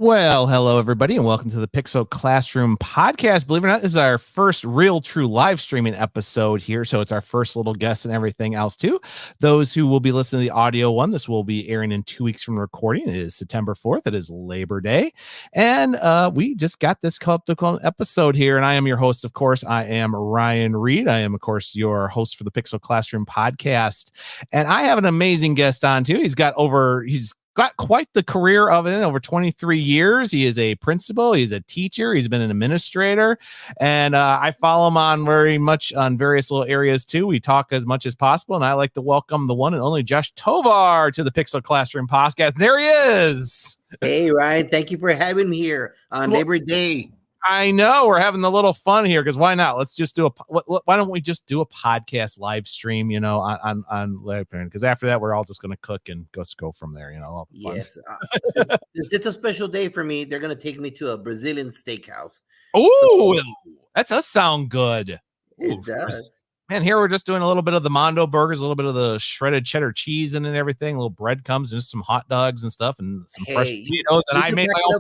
Well, hello, everybody, and welcome to the Pixel Classroom podcast. Believe it or not, this is our first real, true live streaming episode here. So it's our first little guest and everything else, too. Those who will be listening to the audio one, this will be airing in 2 weeks from recording. It is September 4th. It is Labor Day. And we just got this episode here. And I am your host, of course. I am Ryan Reed. I am, of course, your host for the Pixel Classroom podcast. And I have an amazing guest on, too. He's got quite the career of it over 23 years. He is a principal. He's a teacher. He's been an administrator. And I follow him on very much on various little areas too. We talk as much as possible. And I like to welcome the one and only Josh Tovar to the Pixel Classroom podcast. There he is. Hey, Ryan. Thank you for having me here on Labor Day. I know we're having a little fun here because why not? Let's just do why don't we just do a podcast live stream, on live, because after that we're all just going to cook and go from there, all the fun yes. It's a special day for me. They're going to take me to a Brazilian steakhouse. Oh, that does sound good. It does. Man, here we're just doing a little bit of the Mondo burgers, a little bit of the shredded cheddar cheese and everything, a little breadcrumbs and just some hot dogs and stuff and some fresh potatoes. And I made my own.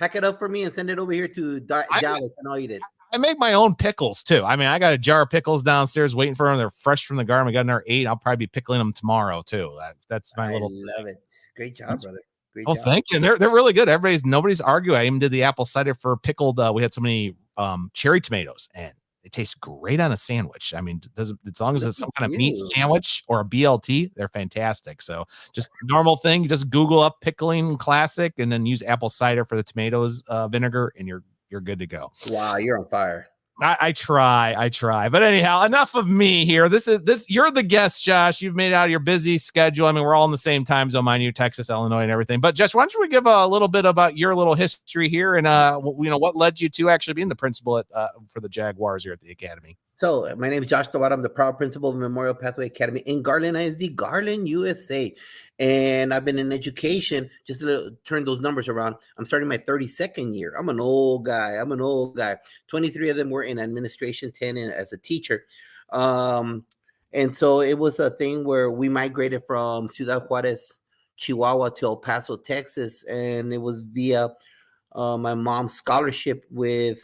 Pack it up for me and send it over here to Dallas, and I'll eat it. I make my own pickles too. I mean, I got a jar of pickles downstairs waiting for them. They're fresh from the garden. We got another 8. I'll probably be pickling them tomorrow too. That's my little. I love it. Great job, brother. Great job. Thank you. And they're really good. Nobody's arguing. I even did the apple cider for pickled. We had so many cherry tomatoes, and it tastes great on a sandwich. I mean, as long as it's some kind of meat sandwich or a BLT, they're fantastic. So just normal thing. You just Google up pickling classic and then use apple cider for the tomatoes, vinegar, and you're good to go. Wow, you're on fire. I try. But anyhow, enough of me here. You're the guest, Josh. You've made it out of your busy schedule. I mean, we're all in the same time zone, mind you, Texas, Illinois, and everything. But Josh, why don't we give a little bit about your little history here and what led you to actually being the principal for the Jaguars here at the academy? So my name is Josh Tovar. I'm the proud principal of Memorial Pathway Academy in Garland ISD, Garland, USA. And I've been in education, just to turn those numbers around. I'm starting my 32nd year. I'm an old guy. 23 of them were in administration, 10 as a teacher. And so it was a thing where we migrated from Ciudad Juarez, Chihuahua to El Paso, Texas. And it was via my mom's scholarship with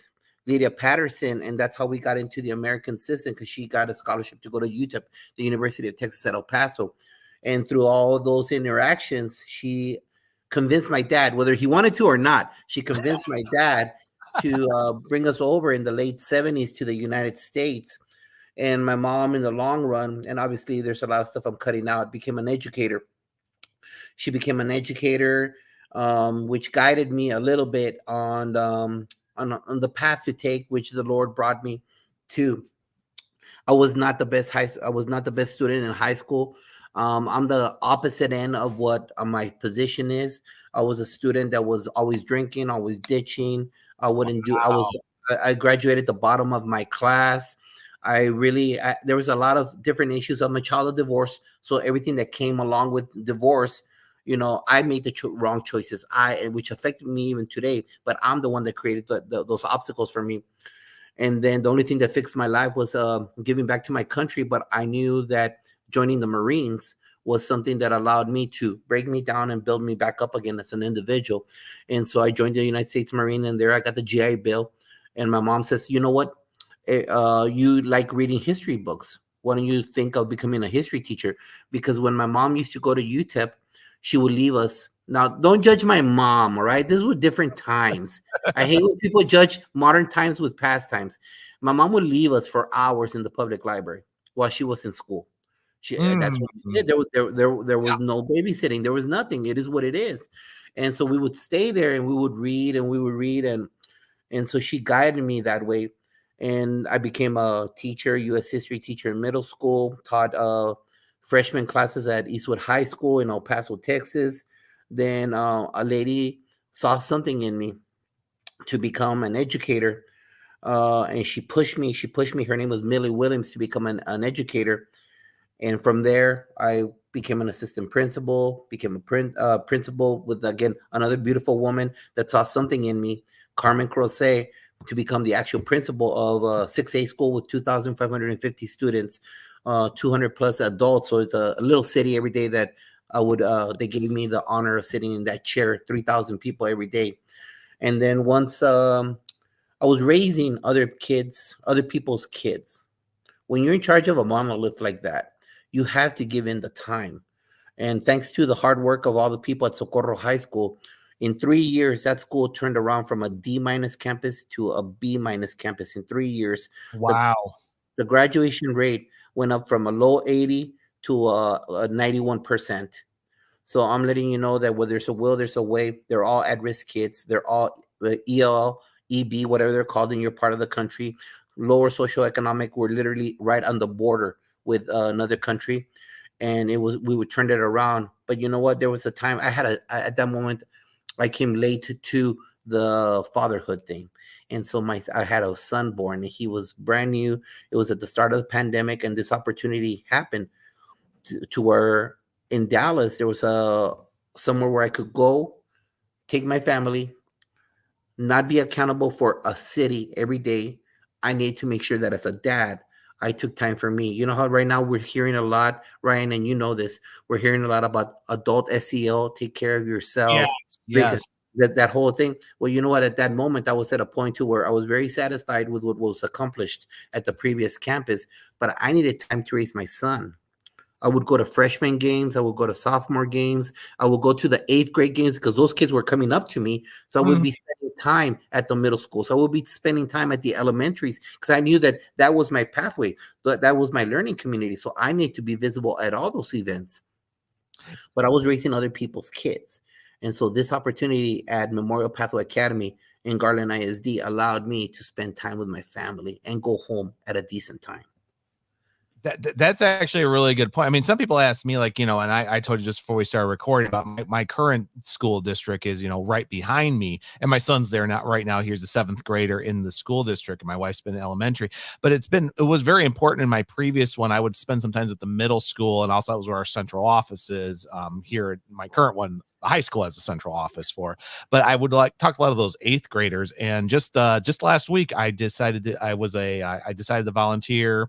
Lydia Patterson, and that's how we got into the American system, because she got a scholarship to go to UTEP, the University of Texas at El Paso. And through all those interactions, she convinced my dad, whether he wanted to or not, she convinced my dad to bring us over in the late 70s to the United States. And my mom, in the long run, and obviously there's a lot of stuff I'm cutting out, became an educator. She became an educator, which guided me a little bit on the path to take, which the Lord brought me to. I was not the best student in high school. I'm the opposite end of what my position is. I was a student that was always drinking, always ditching. I graduated the bottom of my class. There was a lot of different issues. I'm a child of divorce. So everything that came along with divorce, I made the wrong choices, which affected me even today, but I'm the one that created those obstacles for me. And then the only thing that fixed my life was giving back to my country. But I knew that joining the Marines was something that allowed me to break me down and build me back up again as an individual. And so I joined the United States Marine, and there I got the GI Bill. And my mom says, you know what? You like reading history books. Why don't you think of becoming a history teacher? Because when my mom used to go to UTEP, she would leave us. Now, don't judge my mom, all right? These were different times. I hate when people judge modern times with past times. My mom would leave us for hours in the public library while she was in school. That's what she did. There was no babysitting. There was nothing. It is what it is. And so we would stay there and we would read. And so she guided me that way. And I became a teacher, U.S. history teacher in middle school, taught freshman classes at Eastwood High School in El Paso, Texas. Then a lady saw something in me to become an educator, and she pushed me. She pushed me. Her name was Millie Williams, to become an educator. And from there, I became an assistant principal, became a principal with, again, another beautiful woman that saw something in me, Carmen Crozet, to become the actual principal of a 6A school with 2,550 students, 200 plus adults. So it's a little city every day that they gave me the honor of sitting in that chair, 3,000 people every day. And then once I was raising other kids, other people's kids. When you're in charge of a monolith like that, you have to give in the time. And thanks to the hard work of all the people at Socorro High School, in 3 years, that school turned around from a D minus campus to a B minus campus in 3 years. The, Wow. the graduation rate went up from a low 80 to a 91%. So I'm letting you know that where there's a will, there's a way. They're all at-risk kids. They're all EL, EB, whatever they're called in your part of the country. Lower socioeconomic. We're literally right on the border with another country, and we would turn it around. But you know what? There was a time at that moment, I came late to the fatherhood thing. And so I had a son born, and he was brand new. It was at the start of the pandemic, and this opportunity happened to where in Dallas there was a somewhere where I could go, take my family, not be accountable for a city every day. I need to make sure that as a dad, I took time for me. You know how right now we're hearing a lot, Ryan, and you know this. We're hearing a lot about adult SEL, take care of yourself, Yes. Yes. that whole thing. Well, you know what? At that moment, I was at a point to where I was very satisfied with what was accomplished at the previous campus, but I needed time to raise my son. I would go to freshman games. I would go to sophomore games. I would go to the eighth grade games because those kids were coming up to me. So I would Mhm. be spending time at the middle school. So I would be spending time at the elementaries because I knew that that was my pathway. That was my learning community. So I need to be visible at all those events. But I was raising other people's kids. And so this opportunity at Memorial Pathway Academy in Garland ISD allowed me to spend time with my family and go home at a decent time. That's actually a really good point. I mean, some people ask me, like, and I told you just before we started recording about my current school district is, right behind me, and my son's there not right now. He's a 7th grader in the school district, and my wife's been in elementary. But it was very important in my previous one. I would spend some time at the middle school, and also that was where our central office is. Here at my current one, the high school has a central office for. But I would talk to a lot of those 8th graders, and just last week I decided to volunteer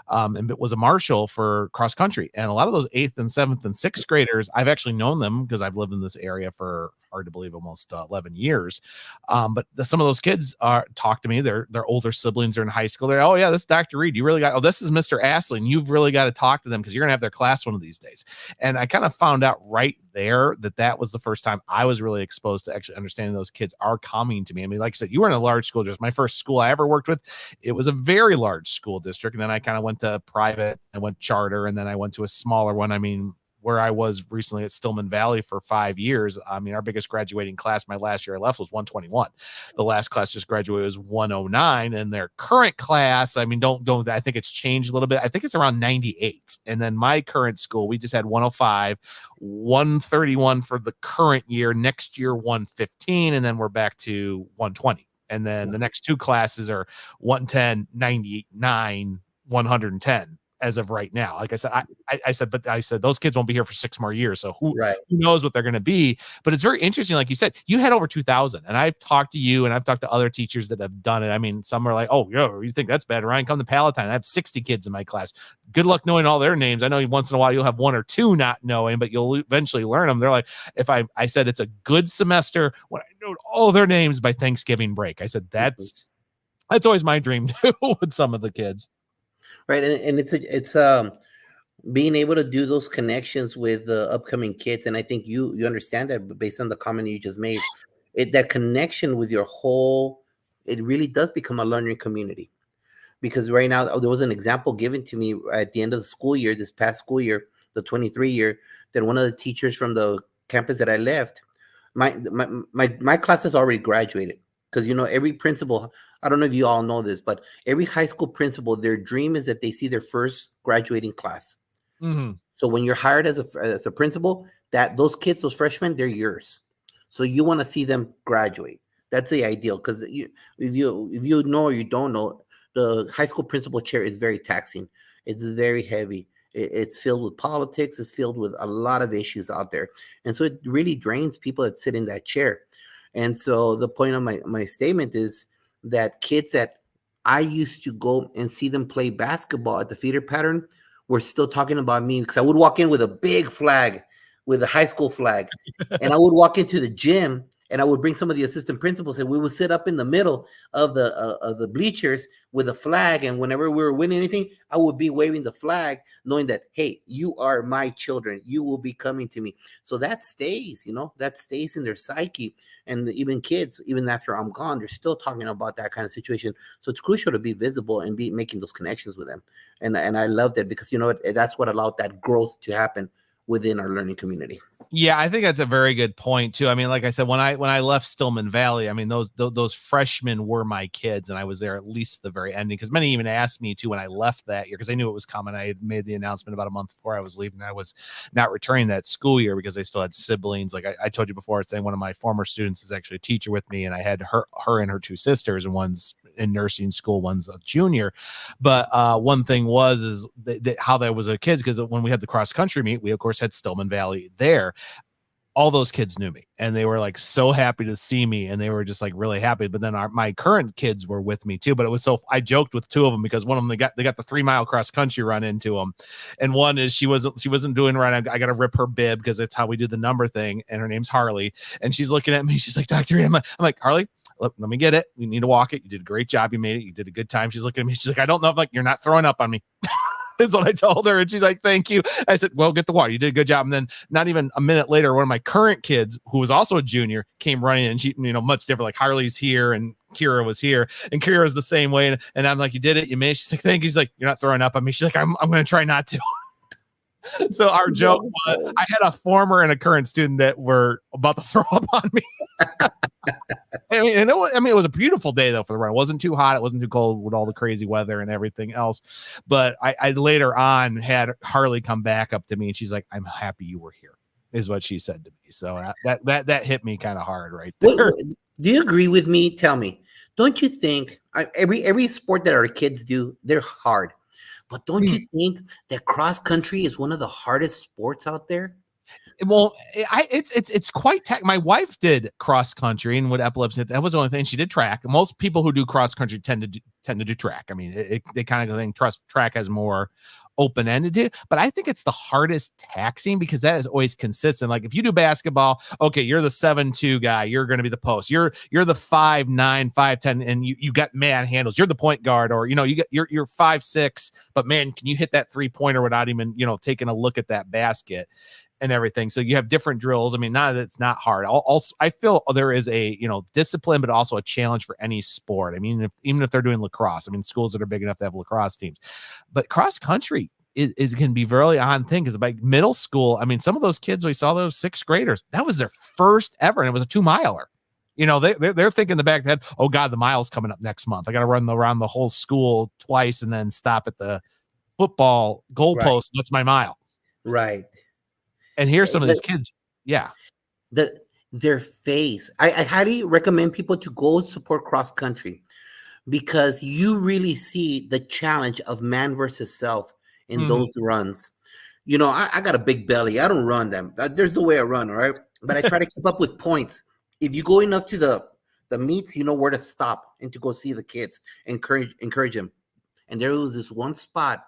and it was a marshal for cross country. And a lot of those 8th and 7th and 6th graders, I've actually known them because I've lived in this area for, hard to believe, almost 11 years. But some of those kids talk to me. Their older siblings are in high school. They're, oh yeah, this is Dr. Reed. You really got, oh, this is Mr. Astley. And you've really got to talk to them because you're gonna have their class one of these days. And I kind of found out right there that was the first time I was really exposed to actually understanding those kids are coming to me. I mean, like I said, you were in a large school district. My first school I ever worked with, it was a very large school district. And then I kind of went to private, I went charter, and then I went to a smaller one. I mean, where I was recently at Stillman Valley for 5 years. I mean, our biggest graduating class my last year I left was 121. The last class just graduated was 109, and their current class, I mean, don't go. I think it's changed a little bit. I think it's around 98. And then my current school, we just had 105, 131 for the current year. Next year, 115, and then we're back to 120. And then the next two classes are 110, 99, 110 as of right now. Like I said, I said those kids won't be here for 6 more years. So who knows what they're going to be? But it's very interesting. Like you said, you had over 2,000, and I've talked to you, and I've talked to other teachers that have done it. I mean, some are like, oh, yo, you think that's bad, Ryan? Come to Palatine. I have 60 kids in my class. Good luck knowing all their names. I know once in a while you'll have 1 or 2 not knowing, but you'll eventually learn them. They're like, I said it's a good semester when I know all their names by Thanksgiving break. I said that's always my dream too with some of the kids. Right, and it's being able to do those connections with the upcoming kids, and I think you understand that based on the comment you just made. That connection with your whole, it really does become a learning community. Because right now there was an example given to me at the end of the school year, this past school year, the 23 year, that one of the teachers from the campus that I left, my class has already graduated. Because every principal, I don't know if you all know this, but every high school principal, their dream is that they see their first graduating class. Mm-hmm. So when you're hired as a principal, that those kids, those freshmen, they're yours. So you want to see them graduate. That's the ideal, because if you know or you don't know, the high school principal chair is very taxing. It's very heavy. It's filled with politics. It's filled with a lot of issues out there, and so it really drains people that sit in that chair. And so the point of my statement is that kids that I used to go and see them play basketball at the feeder pattern were still talking about me, because I would walk in with a big flag, with a high school flag, and I would walk into the gym and I would bring some of the assistant principals, and we would sit up in the middle of the bleachers with a flag. And whenever we were winning anything, I would be waving the flag, knowing that, hey, you are my children. You will be coming to me. So that stays, that stays in their psyche. And even kids, even after I'm gone, they're still talking about that kind of situation. So it's crucial to be visible and be making those connections with them. And I love that, because that's what allowed that growth to happen within our learning community. Yeah, I think that's a very good point too. I mean, like I said, when I left Stillman Valley, I mean, those freshmen were my kids, and I was there at least the very ending, because many even asked me too when I left that year, because I knew it was coming. I had made the announcement about a month before I was leaving. I was not returning that school year because I still had siblings. Like I told you before, saying one of my former students is actually a teacher with me, and I had her and her two sisters, and one's in nursing school, one's a junior. But one thing is that how that was a kid, because when we had the cross country meet, we of course had Stillman Valley there. All those kids knew me, and they were like so happy to see me, and they were just like really happy. But then my current kids were with me too. But it was I joked with two of them, because one of them they got the 3 mile cross country run into them, and one is she wasn't doing right. I got to rip her bib, because that's how we do the number thing. And her name's Harley, and she's looking at me. She's like, Dr. I'm like, Harley, let me get it. You need to walk it. You did a great job. You made it. You did a good time. She's looking at me. She's like, I don't know if you're not throwing up on me. Is what I told her. And she's like, thank you. I said, well, get the water. You did a good job. And then not even a minute later, one of my current kids, who was also a junior, came running, and she, much different. Like Harley's here and Kira was here, and Kira was the same way. And I'm like, you did it. You made it. She's like, thank you. She's like, you're not throwing up on me. She's like, I'm going to try not to. So our joke was, I had a former and a current student that were about to throw up on me. It was a beautiful day though for the run. It wasn't too hot. It wasn't too cold with all the crazy weather and everything else. But I later on had Harley come back up to me, and she's like, I'm happy you were here, is what she said to me. So that hit me kind of hard right there. Do you agree with me? Tell me, don't you think every sport that our kids do, they're hard? But don't you think that cross country is one of the hardest sports out there? Well, it's quite my wife did cross country, and with epilepsy, that was the only thing. She did track. Most people who do cross country tend to do track. I mean, they kind of think track has more open-ended to, but I think it's the hardest taxing, because that is always consistent. Like if you do basketball, okay, you're the 7'2" guy, you're going to be the post. You're the 5'9", 5'10", and you got man handles. You're the point guard, or you're 5'6", but man, can you hit that 3-pointer without even taking a look at that basket and everything? So you have different drills. I mean, not that it's not hard. Also, I feel there is a discipline, but also a challenge for any sport. I mean, even if they're doing lacrosse, I mean, schools that are big enough to have lacrosse teams, but cross country is can be very on thing, because by middle school, I mean, some of those kids, we saw those 6th graders, that was their first ever, and it was a 2-miler. They're thinking in the back of the head, oh God, the mile's coming up next month. I got to run around the whole school twice and then stop at the football goalpost. Right. That's my mile. Right. And here's some of these kids. Yeah. Their face. I highly recommend people to go support cross country, because you really see the challenge of man versus self in those runs. I got a big belly. I don't run them. There's no way I run, all right? But I try to keep up with points. If you go enough to the meets, you know where to stop and to go see the kids, encourage them. And there was this one spot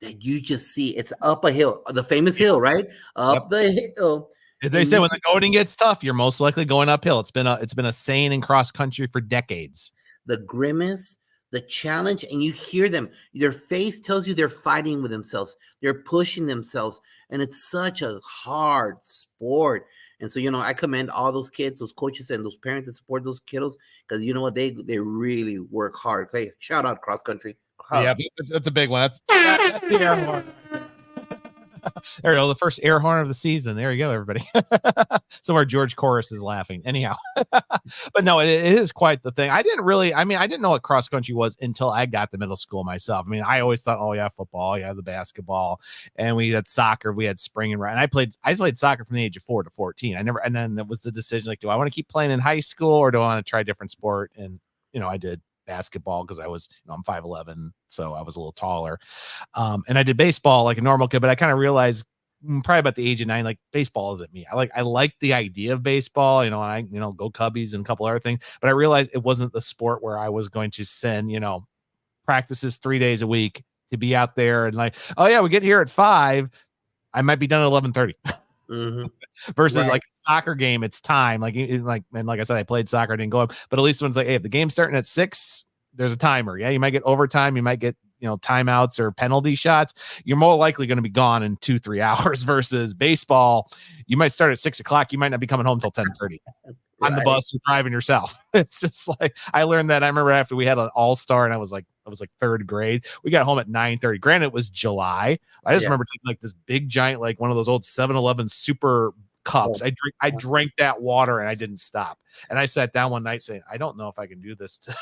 that you just see. It's up a hill, the famous hill, right? Up the hill. They say when the going gets tough, you're most likely going uphill. It's been a saying in cross country for decades. The grimace, the challenge, and you hear them. Their face tells you they're fighting with themselves. They're pushing themselves, and it's such a hard sport. And so, I commend all those kids, those coaches, and those parents that support those kiddos, because you know what, they really work hard. Okay, shout out cross country. Yeah, that's a big one. That's the air horn. There you go. The first air horn of the season. There you go, everybody. Somewhere George Chorus is laughing. Anyhow, but no, it is quite the thing. I didn't know what cross country was until I got to middle school myself. I mean, I always thought, oh yeah, football, yeah, the basketball, and we had soccer. We had spring and run. And I played soccer from the age of 4 to 14. And then it was the decision, like, do I want to keep playing in high school or do I want to try a different sport? And I did basketball because I was, I'm 5'11", so I was a little taller. And I did baseball like a normal kid, but I kind of realized probably about the age of 9, like baseball isn't me. I like the idea of baseball, and go Cubbies and a couple other things, but I realized it wasn't the sport where I was going to send, practices 3 days a week to be out there and like, oh yeah, we get here at 5. I might be done at 11:30. Mm-hmm. Versus Right. like a soccer game, it's time. And like I said, I played soccer, I didn't go up, but at least when it's like, hey, if the game's starting at 6, there's a timer. Yeah, you might get overtime, you might get timeouts or penalty shots. You're more likely going to be gone in 2-3 hours. Versus baseball, you might start at 6 o'clock, you might not be coming home till 10:30. On the bus, you're driving yourself. It's just like, I learned that. I remember after we had an all-star and I was like 3rd grade. We got home at 9:30. Granted, it was July. I just remember taking like this big giant, like one of those old 7-Eleven super cups. I drank that water and I didn't stop. And I sat down one night saying, I don't know if I can do this to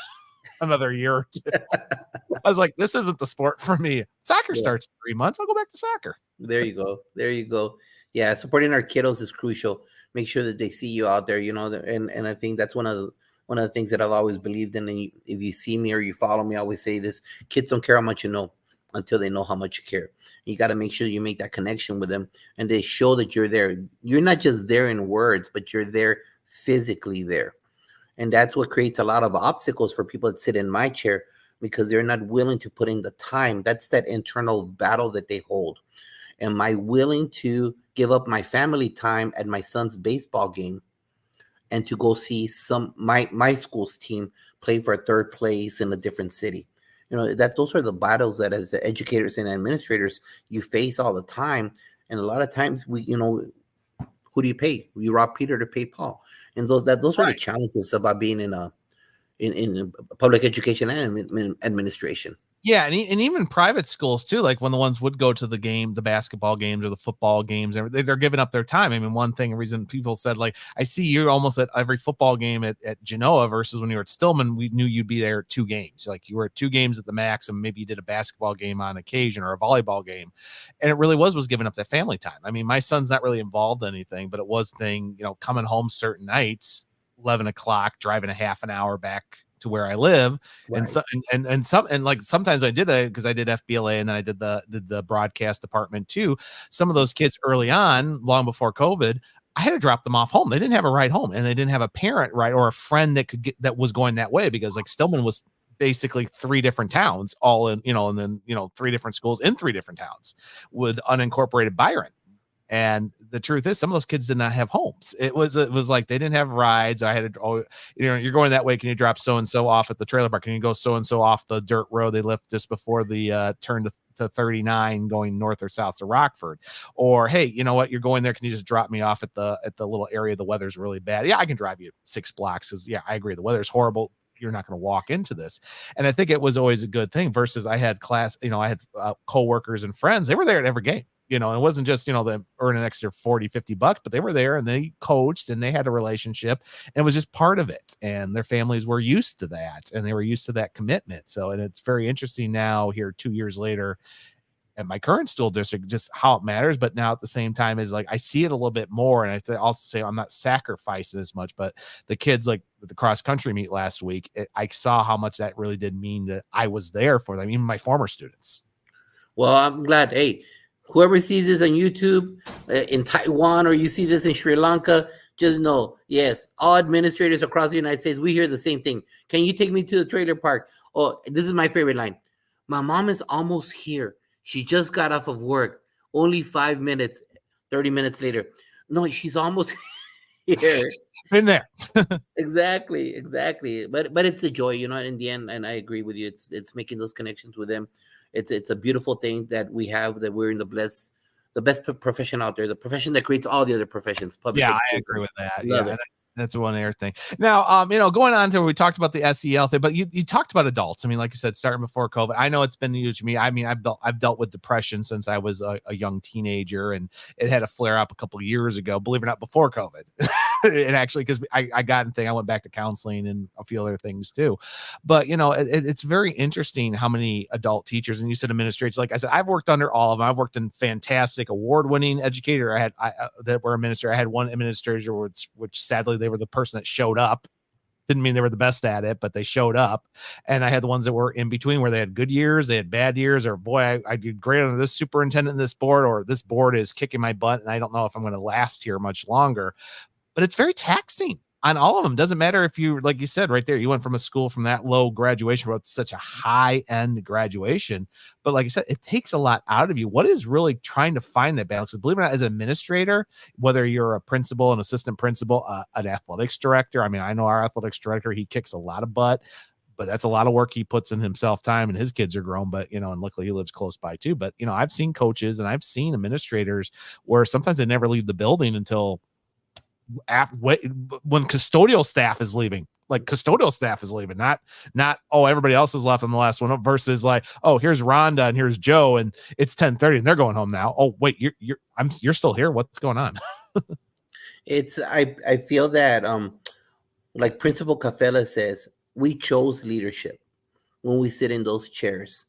another year or 2. I was like, this isn't the sport for me. Soccer starts in 3 months. I'll go back to soccer. There you go. Yeah, supporting our kiddos is crucial. Make sure that they see you out there, and I think that's one of the things that I've always believed in. And if you see me or you follow me, I always say this: kids don't care how much you know until they know how much you care. You got to make sure you make that connection with them and they show that you're there. You're not just there in words, but you're there physically there. And that's what creates a lot of obstacles for people that sit in my chair, because they're not willing to put in the time. That's that internal battle that they hold. Am I willing to give up my family time at my son's baseball game and to go see my school's team play for 3rd place in a different city? Those are the battles that as the educators and administrators you face all the time. And a lot of times who do you pay? You rob Peter to pay Paul. And those are the challenges about being in public education and administration. Yeah, and even private schools too, like when the ones would go to the game, the basketball games or the football games, they're giving up their time. I mean, reason people said, like, I see you almost at every football game at Genoa versus when you were at Stillman, we knew you'd be there at 2 games. Like you were at 2 games at the max, and maybe you did a basketball game on occasion or a volleyball game. And it really was giving up that family time. I mean, my son's not really involved in anything, but it was coming home certain nights, 11 o'clock, driving a half an hour back to where I live. Right. And like sometimes I did it because I did FBLA and then I did the broadcast department too. Some of those kids early on, long before COVID, I had to drop them off home. They didn't have a ride home, and they didn't have a parent ride or a friend that was going that way, because like Stillman was basically 3 different towns all in, and then 3 different schools in 3 different towns with unincorporated Byron. And the truth is, some of those kids did not have homes. It was like they didn't have rides. I had to, you're going that way. Can you drop so-and-so off at the trailer park? Can you go so-and-so off the dirt road they left just before the turn to 39 going north or south to Rockford? Or, hey, you know what? You're going there. Can you just drop me off at the little area? The weather's really bad. Yeah, I can drive you 6 blocks. Because yeah, I agree. The weather's horrible. You're not going to walk into this. And I think it was always a good thing versus I had I had coworkers and friends. They were there at every game. It wasn't just, them earn an extra $40-$50, but they were there and they coached and they had a relationship, and it was just part of it. And their families were used to that, and they were used to that commitment. So, and it's very interesting now here 2 years later at my current school district, just how it matters. But now at the same time is like, I see it a little bit more. And I also say I'm not sacrificing as much, but the kids, like with the cross country meet last week, I saw how much that really did mean that I was there for them, even my former students. Well, I'm glad. Hey, whoever sees this on YouTube in Taiwan, or you see this in Sri Lanka, just know, yes, all administrators across the United States, we hear the same thing. Can you take me to the trailer park? Oh, this is my favorite line. My mom is almost here. She just got off of work. Only 5 minutes, 30 minutes later. No, she's almost here. Been there. Exactly. But it's a joy, in the end, and I agree with you. It's making those connections with them. It's a beautiful thing that we have, that we're in the best profession out there, the profession that creates all the other professions. Public education. I agree with that. Yeah. That's one air thing. Now, going on to, we talked about the SEL thing, but you talked about adults. I mean, like you said, starting before COVID, I know it's been huge to me. I mean, I've dealt with depression since I was a young teenager, and it had a flare up a couple of years ago, believe it or not, before COVID. It actually, because I got in thing, I went back to counseling and a few other things too. But it's very interesting how many adult teachers, and you said administrators, like I said, I've worked under all of them. I've worked in fantastic award-winning educator. That were administrator. I had one administrator which sadly they were the person that showed up. Didn't mean they were the best at it, but they showed up. And I had the ones that were in between, where they had good years, they had bad years, or boy, I did great under this superintendent in this board, or this board is kicking my butt and I don't know if I'm going to last here much longer. But it's very taxing on all of them. Doesn't matter if you, like you said right there, you went from a school from that low graduation rate to such a high end graduation. But like I said, it takes a lot out of you. What is really trying to find that balance? Believe it or not, as an administrator, whether you're a principal, an assistant principal, an athletics director. I mean, I know our athletics director, he kicks a lot of butt, but that's a lot of work he puts in himself time, and his kids are grown, but and luckily he lives close by too. But I've seen coaches and I've seen administrators where sometimes they never leave the building until when custodial staff is leaving. Like custodial staff is leaving, not everybody else is left on the last one, versus like, oh, here's Rhonda and here's Joe and it's 10:30 and they're going home now. Oh wait, you're still here. What's going on? I feel that like Principal Cafela says, we chose leadership when we sit in those chairs.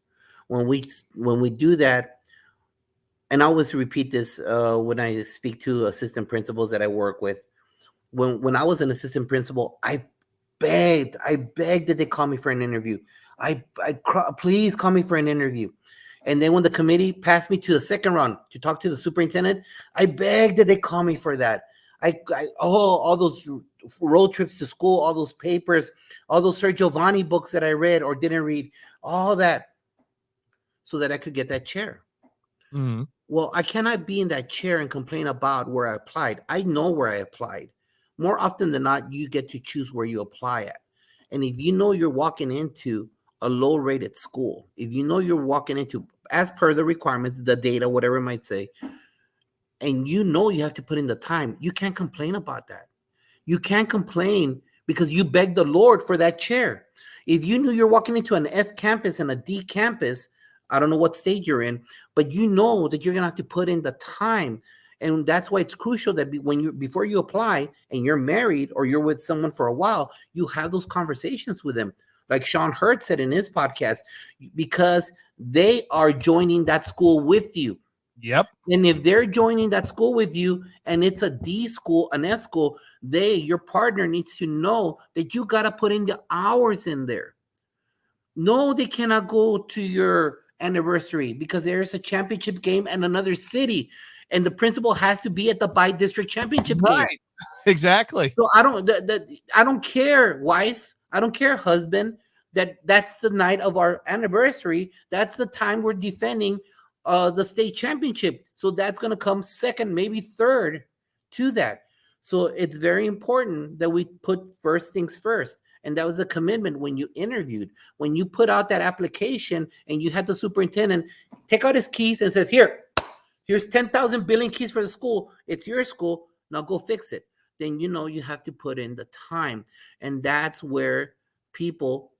When we do that, and I always repeat this when I speak to assistant principals that I work with. When I was an assistant principal, I begged that they call me for an interview. Please call me for an interview. And then when the committee passed me to the second round to talk to the superintendent, I begged that they call me for that. All those road trips to school, all those papers, all those Sir Giovanni books that I read or didn't read, all that, so that I could get that chair. Mm-hmm. Well, I cannot be in that chair and complain about where I applied. I know where I applied. More often than not, you get to choose where you apply at. And if you know you're walking into a low-rated school, if you know you're walking into, as per the requirements, the data, whatever it might say, and you know you have to put in the time, you can't complain about that. You can't complain because you begged the Lord for that chair. If you knew you're walking into an F campus and a D campus, I don't know what stage you're in, but you know that you're going to have to put in the time. And that's why it's crucial that before you apply and you're married or you're with someone for a while, you have those conversations with them. Like Sean Hurd said in his podcast, because they are joining that school with you. Yep. And if they're joining that school with you and it's a D school, an F school, your partner needs to know that you got to put in the hours in there. No, they cannot go to your anniversary because there's a championship game in another city. And the principal has to be at the by-district championship game. Exactly. So I don't care, wife. I don't care, husband. That's the night of our anniversary. That's the time we're defending the state championship. So that's going to come second, maybe third to that. So it's very important that we put first things first. And that was a commitment when you interviewed, when you put out that application and you had the superintendent take out his keys and says, here's 10,000 billing keys for the school. It's your school. Now go fix it. Then you have to put in the time. And that's where people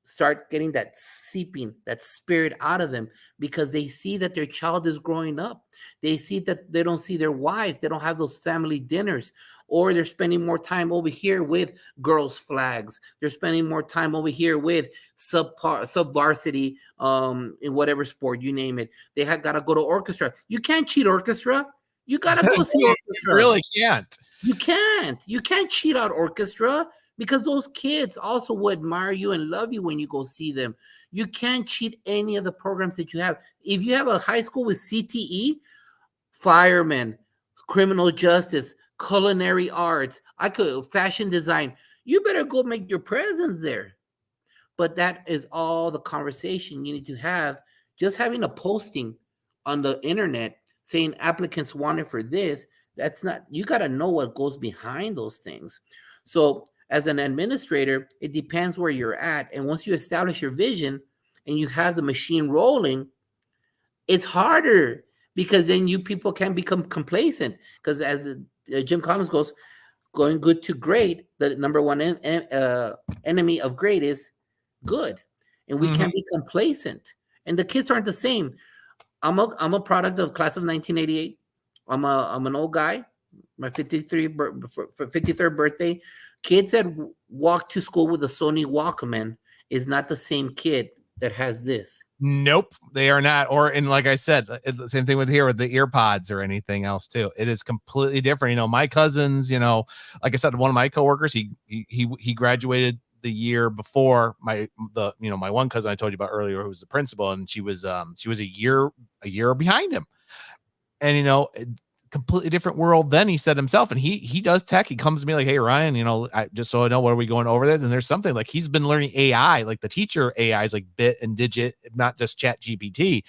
start getting that seeping, that spirit out of them, because they see that their child is growing up. They see that they don't see their wife. They don't have those family dinners, or they're spending more time over here with girls' flags. They're spending more time over here with sub-varsity in whatever sport, you name it. They have got to go to orchestra. You can't cheat orchestra. You got to go see orchestra. You really can't. You can't. You can't cheat out orchestra, because those kids also will admire you and love you when you go see them. You can't cheat any of the programs that you have. If you have a high school with CTE, firemen, criminal justice, culinary arts, fashion design, you better go make your presence there. But that is all the conversation you need to have. Just having a posting on the internet saying applicants wanted for this, that's not, you got to know what goes behind those things. So as an administrator, it depends where you're at. And once you establish your vision and you have the machine rolling, it's harder, because then you people can become complacent. Because as Jim Collins goes, Going good to great, the number one enemy of great is good. And we Mhm. can't be complacent. And the kids aren't the same. I'm a product of class of 1988. I'm an old guy. My 53rd birthday. Kids that walk to school with a Sony Walkman is not the same kid that has this. Nope, they are not. Or, and like I said, the same thing with here with the ear pods or anything else too. It is completely different. My cousins, like I said, one of my coworkers, he graduated the year before my one cousin I told you about earlier, who was the principal, and she was a year behind him. And completely different world than he said himself. And he does tech. He comes to me like, hey Ryan, I just so I know, what are we going over this? And there's something like he's been learning AI, like the teacher AI is like Bit and Digit, not just Chat GPT.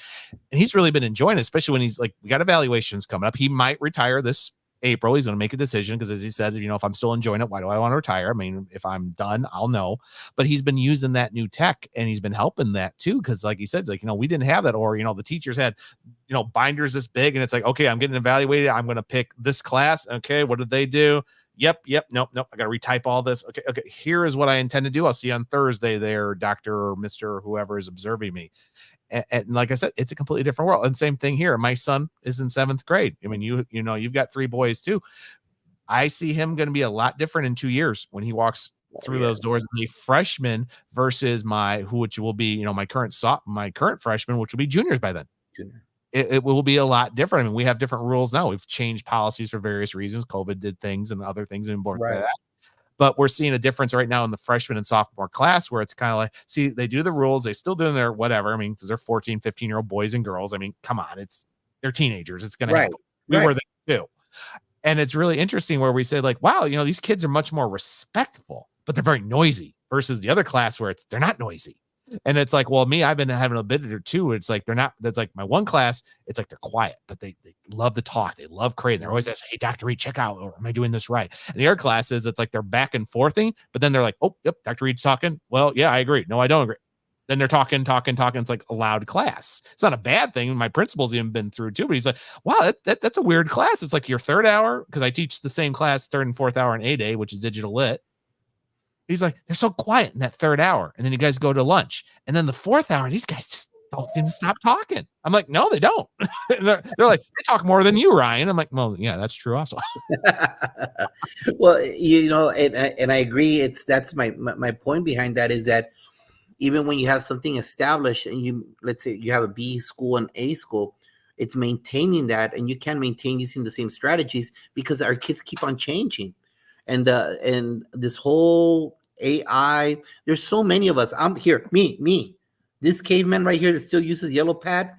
And he's really been enjoying it, especially when he's like, we got evaluations coming up. He might retire this April. He's going to make a decision because, as he said, if I'm still enjoying it, why do I want to retire? I mean, if I'm done, I'll know. But he's been using that new tech, and he's been helping that too. Because, like he said, it's like, we didn't have that, or the teachers had, binders this big, and it's like, okay, I'm getting evaluated. I'm going to pick this class. Okay, what did they do? Yep. Nope. I got to retype all this. Okay. Here is what I intend to do. I'll see you on Thursday there, Doctor or Mr. or whoever is observing me. And like I said, it's a completely different world. And same thing here. My son is in 7th grade. I mean, you've got 3 boys too. I see him going to be a lot different in 2 years when he walks through those doors. A freshman versus which will be, my current freshman, which will be juniors by then. Junior. It will be a lot different. I mean, we have different rules now. We've changed policies for various reasons. COVID did things and other things and both that. But we're seeing a difference right now in the freshman and sophomore class where it's kind of like, see, they do the rules. They still doing their whatever. I mean, because they're 14, 15-year-old boys and girls. I mean, come on. They're teenagers. It's going to happen. We were there too. And it's really interesting where we say like, wow, these kids are much more respectful, but they're very noisy versus the other class where they're not noisy. And it's like, well, me, I've been having a bit or two. It's like, that's like my one class. It's like, they're quiet, but they love to talk. They love creating. They're always asking, hey, Dr. Reed, check out, or am I doing this right? And the other classes, it's like, they're back and forthing, but then they're like, oh, yep, Dr. Reed's talking. Well, yeah, I agree. No, I don't agree. Then they're talking. It's like a loud class. It's not a bad thing. My principal's even been through too, but he's like, wow, that's a weird class. It's like your 3rd hour. Cause I teach the same class 3rd and 4th hour in A-Day, which is digital lit. He's like, they're so quiet in that 3rd hour. And then you guys go to lunch. And then the 4th hour, these guys just don't seem to stop talking. I'm like, no, they don't. they're like, they talk more than you, Ryan. I'm like, well, yeah, that's true also. Well, and I agree. That's my point behind that is that even when you have something established and let's say you have a B school and A school, it's maintaining that, and you can maintain using the same strategies because our kids keep on changing. And this whole AI, there's so many of us. I'm here, me, this caveman right here that still uses yellow pad.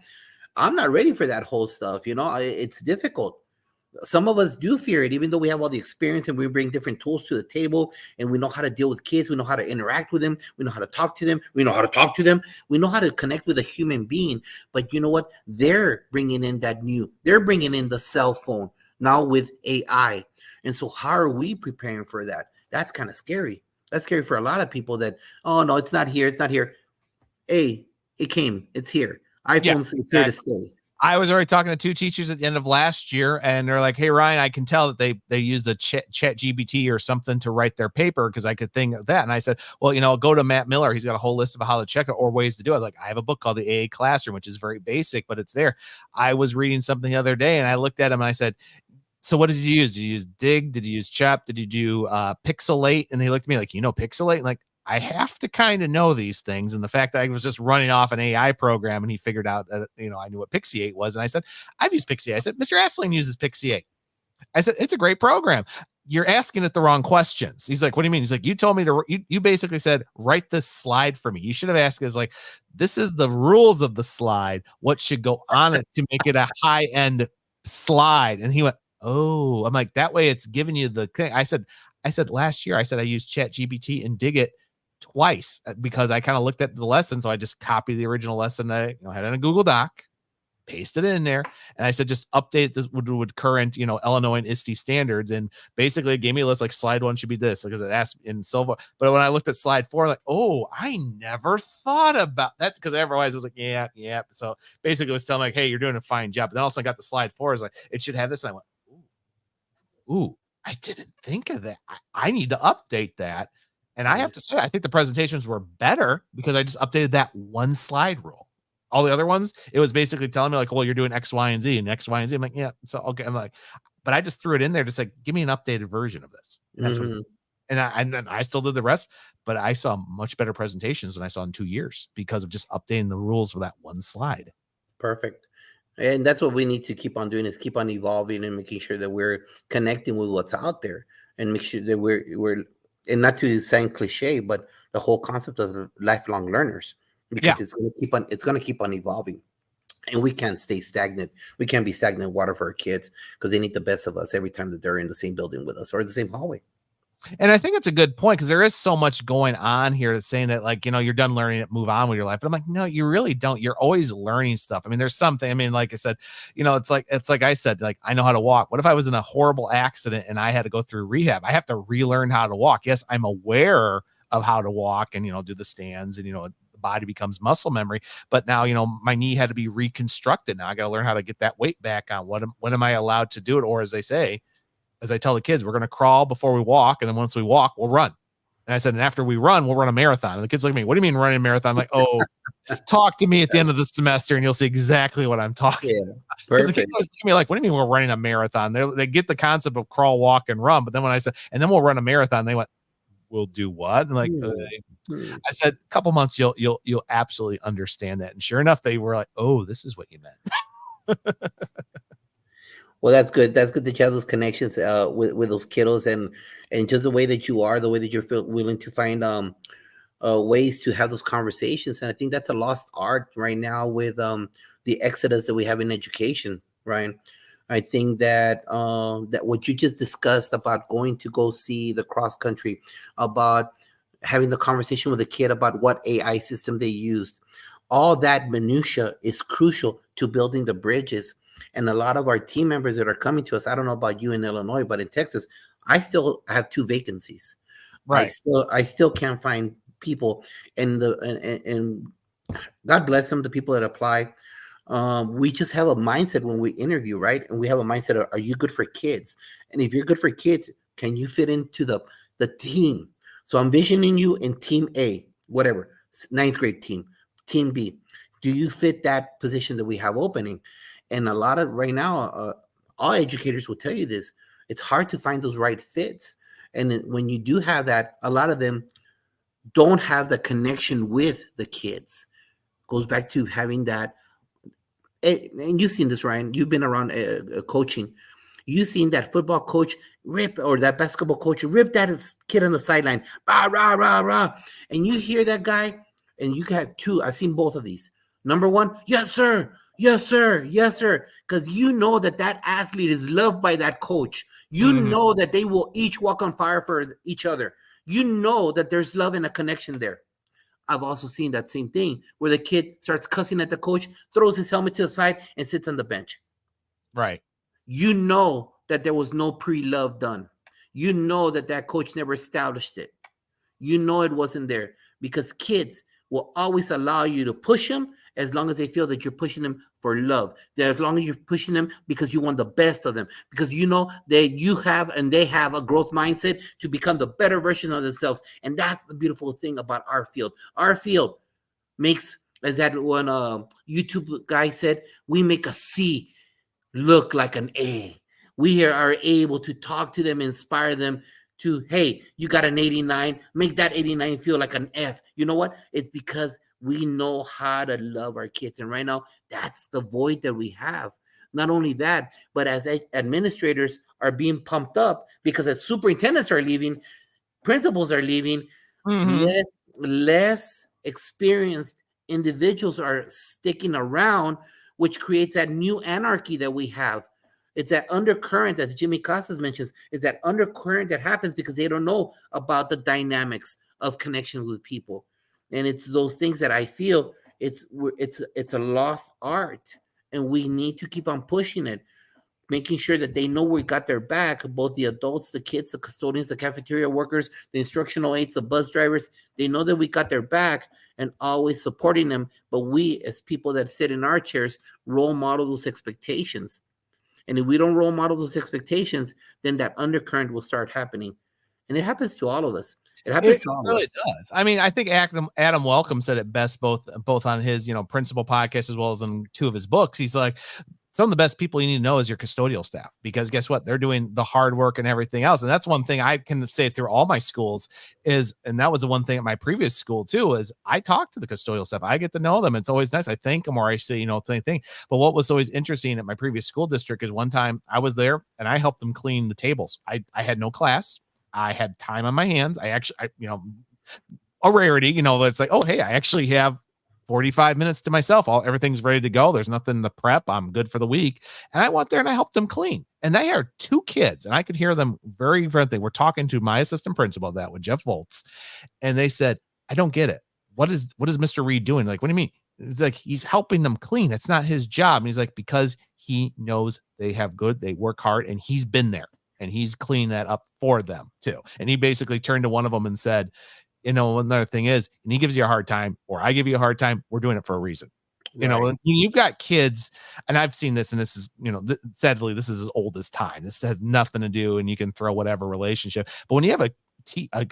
I'm not ready for that whole stuff. It's difficult. Some of us do fear it, even though we have all the experience and we bring different tools to the table and we know how to deal with kids. We know how to interact with them. We know how to talk to them. We know how to talk to them. We know how to connect with a human being. But you know what? They're bringing in they're bringing in the cell phone now with AI. And so how are we preparing for that? That's kind of scary. That's scary for a lot of people that, oh, no, it's not here. It's not here. Hey, it came. It's here. iPhone's here to stay. I was already talking to 2 teachers at the end of last year, and they're like, hey, Ryan, I can tell that they use the chat GPT or something to write their paper because I could think of that. And I said, well, go to Matt Miller. He's got a whole list of how to check it or ways to do it. Like, I have a book called The AA Classroom, which is very basic, but it's there. I was reading something the other day, and I looked at him and I said, so what did you use? Did you use Dig? Did you use Chap? Did you do Pixelate? And they looked at me like, Pixelate? And like, I have to kind of know these things. And the fact that I was just running off an AI program and he figured out that, I knew what Pixiate was. And I said, I've used Pixiate. I said, Mr. Essling uses Pixiate. I said, it's a great program. You're asking it the wrong questions. He's like, what do you mean? He's like, you told me you basically said, write this slide for me. You should have asked us like, this is the rules of the slide. What should go on it to make it a high end slide? And he went, oh, I'm like, that way it's giving you the thing. I said last year, I used Chat GPT and Dig It twice because I kind of looked at the lesson. So I just copied the original lesson I had in a Google Doc, pasted it in there. And I said, just update this with current, Illinois and ISTE standards. And basically it gave me a list like slide 1 should be this because it asked in Silva. But when I looked at slide 4, I'm like, oh, I never thought about that because otherwise it was like, yeah. So basically it was telling me like, hey, you're doing a fine job. But then also I got the slide 4 is like, it should have this. And I went, ooh, I didn't think of that. I need to update that. And I have to Yes. say, I think the presentations were better because I just updated that one slide rule. All the other ones, it was basically telling me like, well, you're doing X, Y, and Z and X, Y, and Z. I'm like, yeah, so okay. I'm like, but I just threw it in there, just like, give me an updated version of this. And that's what it Hmm. did. And then I still did the rest, but I saw much better presentations than I saw in 2 years because of just updating the rules for that one slide. Perfect. And that's what we need to keep on doing is keep on evolving and making sure that we're connecting with what's out there and make sure that we're and not to sound cliche, but the whole concept of lifelong learners Yeah. because it's gonna keep on evolving. And we can't stay stagnant. We can't be stagnant water for our kids because they need the best of us every time that they're in the same building with us or the same hallway. And I think it's a good point because there is so much going on here that's saying that, like, you're done learning it, move on with your life. But I'm like, no, you really don't. You're always learning stuff. I mean, there's something. I mean, like I said, it's like I said, like, I know how to walk. What if I was in a horrible accident and I had to go through rehab? I have to relearn how to walk. Yes, I'm aware of how to walk and do the stands and the body becomes muscle memory. But now, my knee had to be reconstructed. Now I got to learn how to get that weight back on. When am I allowed to do it? Or as they say, as I tell the kids, we're going to crawl before we walk. And then once we walk, we'll run. And I said, and after we run, we'll run a marathon. And the kids look at me, what do you mean running a marathon? I'm like, oh, talk to me at the end of the semester and you'll see exactly what I'm talking Yeah, about. Because the kids perfect. always look at me like, what do you mean we're running a marathon? They get the concept of crawl, walk, and run. But then when I said, and then we'll run a marathon, they went, we'll do what? And like, Hmm. Hmm. I said, a couple months, you'll absolutely understand that. And sure enough, they were like, oh, this is what you meant. Well, that's good. That's good that you have those connections with those kiddos and just the way that you are, the way that you're willing to find ways to have those conversations. And I think that's a lost art right now with the exodus that we have in education, Ryan. I think that that what you just discussed about going to go see the cross country, about having the conversation with a kid about what AI system they used, all that minutia is crucial to building the bridges. And a lot of our team members that are coming to us, I don't know about you in Illinois, but in Texas, I still have 2 vacancies. I Right. still can't find people, and and God bless them, the people that apply. We just have a mindset when we interview, right? And we have a mindset of, are you good for kids? And if you're good for kids, can you fit into the team? So I'm visioning you in team A, whatever, ninth grade team, team B. Do you fit that position that we have opening? And a lot of right now, all educators will tell you this. It's hard to find those right fits. And then when you do have that, a lot of them don't have the connection with the kids. Goes back to having that. And you've seen this, Ryan. You've been around coaching. You've seen that football coach rip or that basketball coach rip that kid on the sideline, rah, rah, rah, rah. And you hear that guy, and you have two. I've seen both of these. Number one, yes, sir. Yes, sir. Yes, sir. Because you know that that athlete is loved by that coach. You Mhm. know that they will each walk on fire for each other. You know that there's love and a connection there. I've also seen that same thing where the kid starts cussing at the coach, throws his helmet to the side, and sits on the bench. Right. You know that there was no pre-love done. You know that that coach never established it. You know it wasn't there because kids will always allow you to push them as long as they feel that you're pushing them for love. That as long as you're pushing them because you want the best of them, because you know that you have and they have a growth mindset to become the better version of themselves. And that's the beautiful thing about our field. Our field makes, as that one YouTube guy said, we make a C look like an A. We are able to talk to them, inspire them to, hey, you got an 89, make that 89 feel like an F. You know what? It's because we know how to love our kids. And right now, that's the void that we have. Not only that, but as administrators are being pumped up because as superintendents are leaving, principals are leaving, Mhm. less experienced individuals are sticking around, which creates that new anarchy that we have. It's that undercurrent, as Jimmy Casas mentions, is that undercurrent that happens because they don't know about the dynamics of connections with people. And it's those things that I feel it's a lost art, and we need to keep on pushing it, making sure that they know we got their back, both the adults, the kids, the custodians, the cafeteria workers, the instructional aides, the bus drivers. They know that we got their back and always supporting them. But we, as people that sit in our chairs, role model those expectations. And if we don't role model those expectations, then that undercurrent will start happening. And it happens to all of us. It happens to all of really us. does. I mean, I think Adam Welcome said it best, both on his, principal podcast as well as in 2 of his books. He's like, some of the best people you need to know is your custodial staff, because guess what? They're doing the hard work and everything else. And that's one thing I can say through all my schools is, and that was the one thing at my previous school too, is I talk to the custodial staff. I get to know them. It's always nice. I thank them, or I say, thing. But what was always interesting at my previous school district is one time I was there and I helped them clean the tables. I had no class. I had time on my hands. A rarity, it's like, oh, hey, I actually have 45 minutes to myself. Everything's ready to go. There's nothing to prep. I'm good for the week. And I went there and I helped them clean. And they are 2 kids. And I could hear them very friendly. We're talking to my assistant principal, that with Jeff Volts. And they said, I don't get it. What is Mr. Reed doing? Like, what do you mean? It's like, he's helping them clean. It's not his job. And he's like, because he knows they work hard, and he's been there and he's cleaned that up for them too. And he basically turned to one of them and said, another thing is, and he gives you a hard time, or I give you a hard time, we're doing it for a reason. Right. You've got kids, and I've seen this, and this is, sadly, this is as old as time. This has nothing to do, and you can throw whatever relationship. But when you have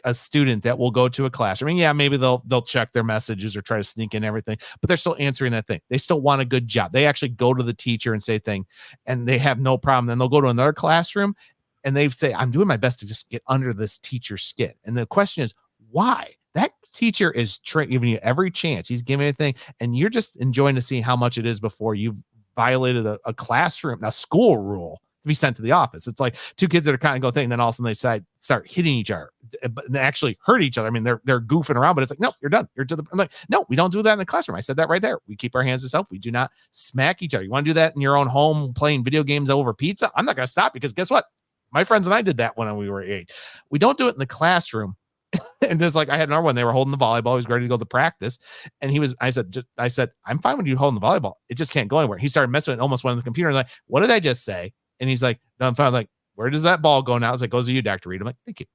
a student that will go to a classroom, I mean, yeah, maybe they'll check their messages or try to sneak in everything, but they're still answering that thing. They still want a good job. They actually go to the teacher and say thing, and they have no problem. Then they'll go to another classroom, and they say, I'm doing my best to just get under this teacher's skin. And the question is, why? That teacher is giving you every chance. He's giving you anything, and you're just enjoying to see how much it is before you've violated a classroom, a school rule, to be sent to the office. It's like 2 kids that are kind of go thing, and then all of a sudden they start hitting each other, but they actually hurt each other. I mean, they're goofing around, but it's like, no, you're done. I'm like, no, we don't do that in the classroom. I said that right there. We keep our hands to self. We do not smack each other. You want to do that in your own home, playing video games over pizza? I'm not going to stop, because guess what? My friends and I did that when we were 8. We don't do it in the classroom. And there's like, I had another one. They were holding the volleyball. He was ready to go to practice. And I said, I'm fine with you holding the volleyball. It just can't go anywhere. He started messing with it, almost went on the computer. And like, what did I just say? And he's like, no, I'm fine. Like, where does that ball go now? I was like, goes to you, Dr. Reed. I'm like, thank you.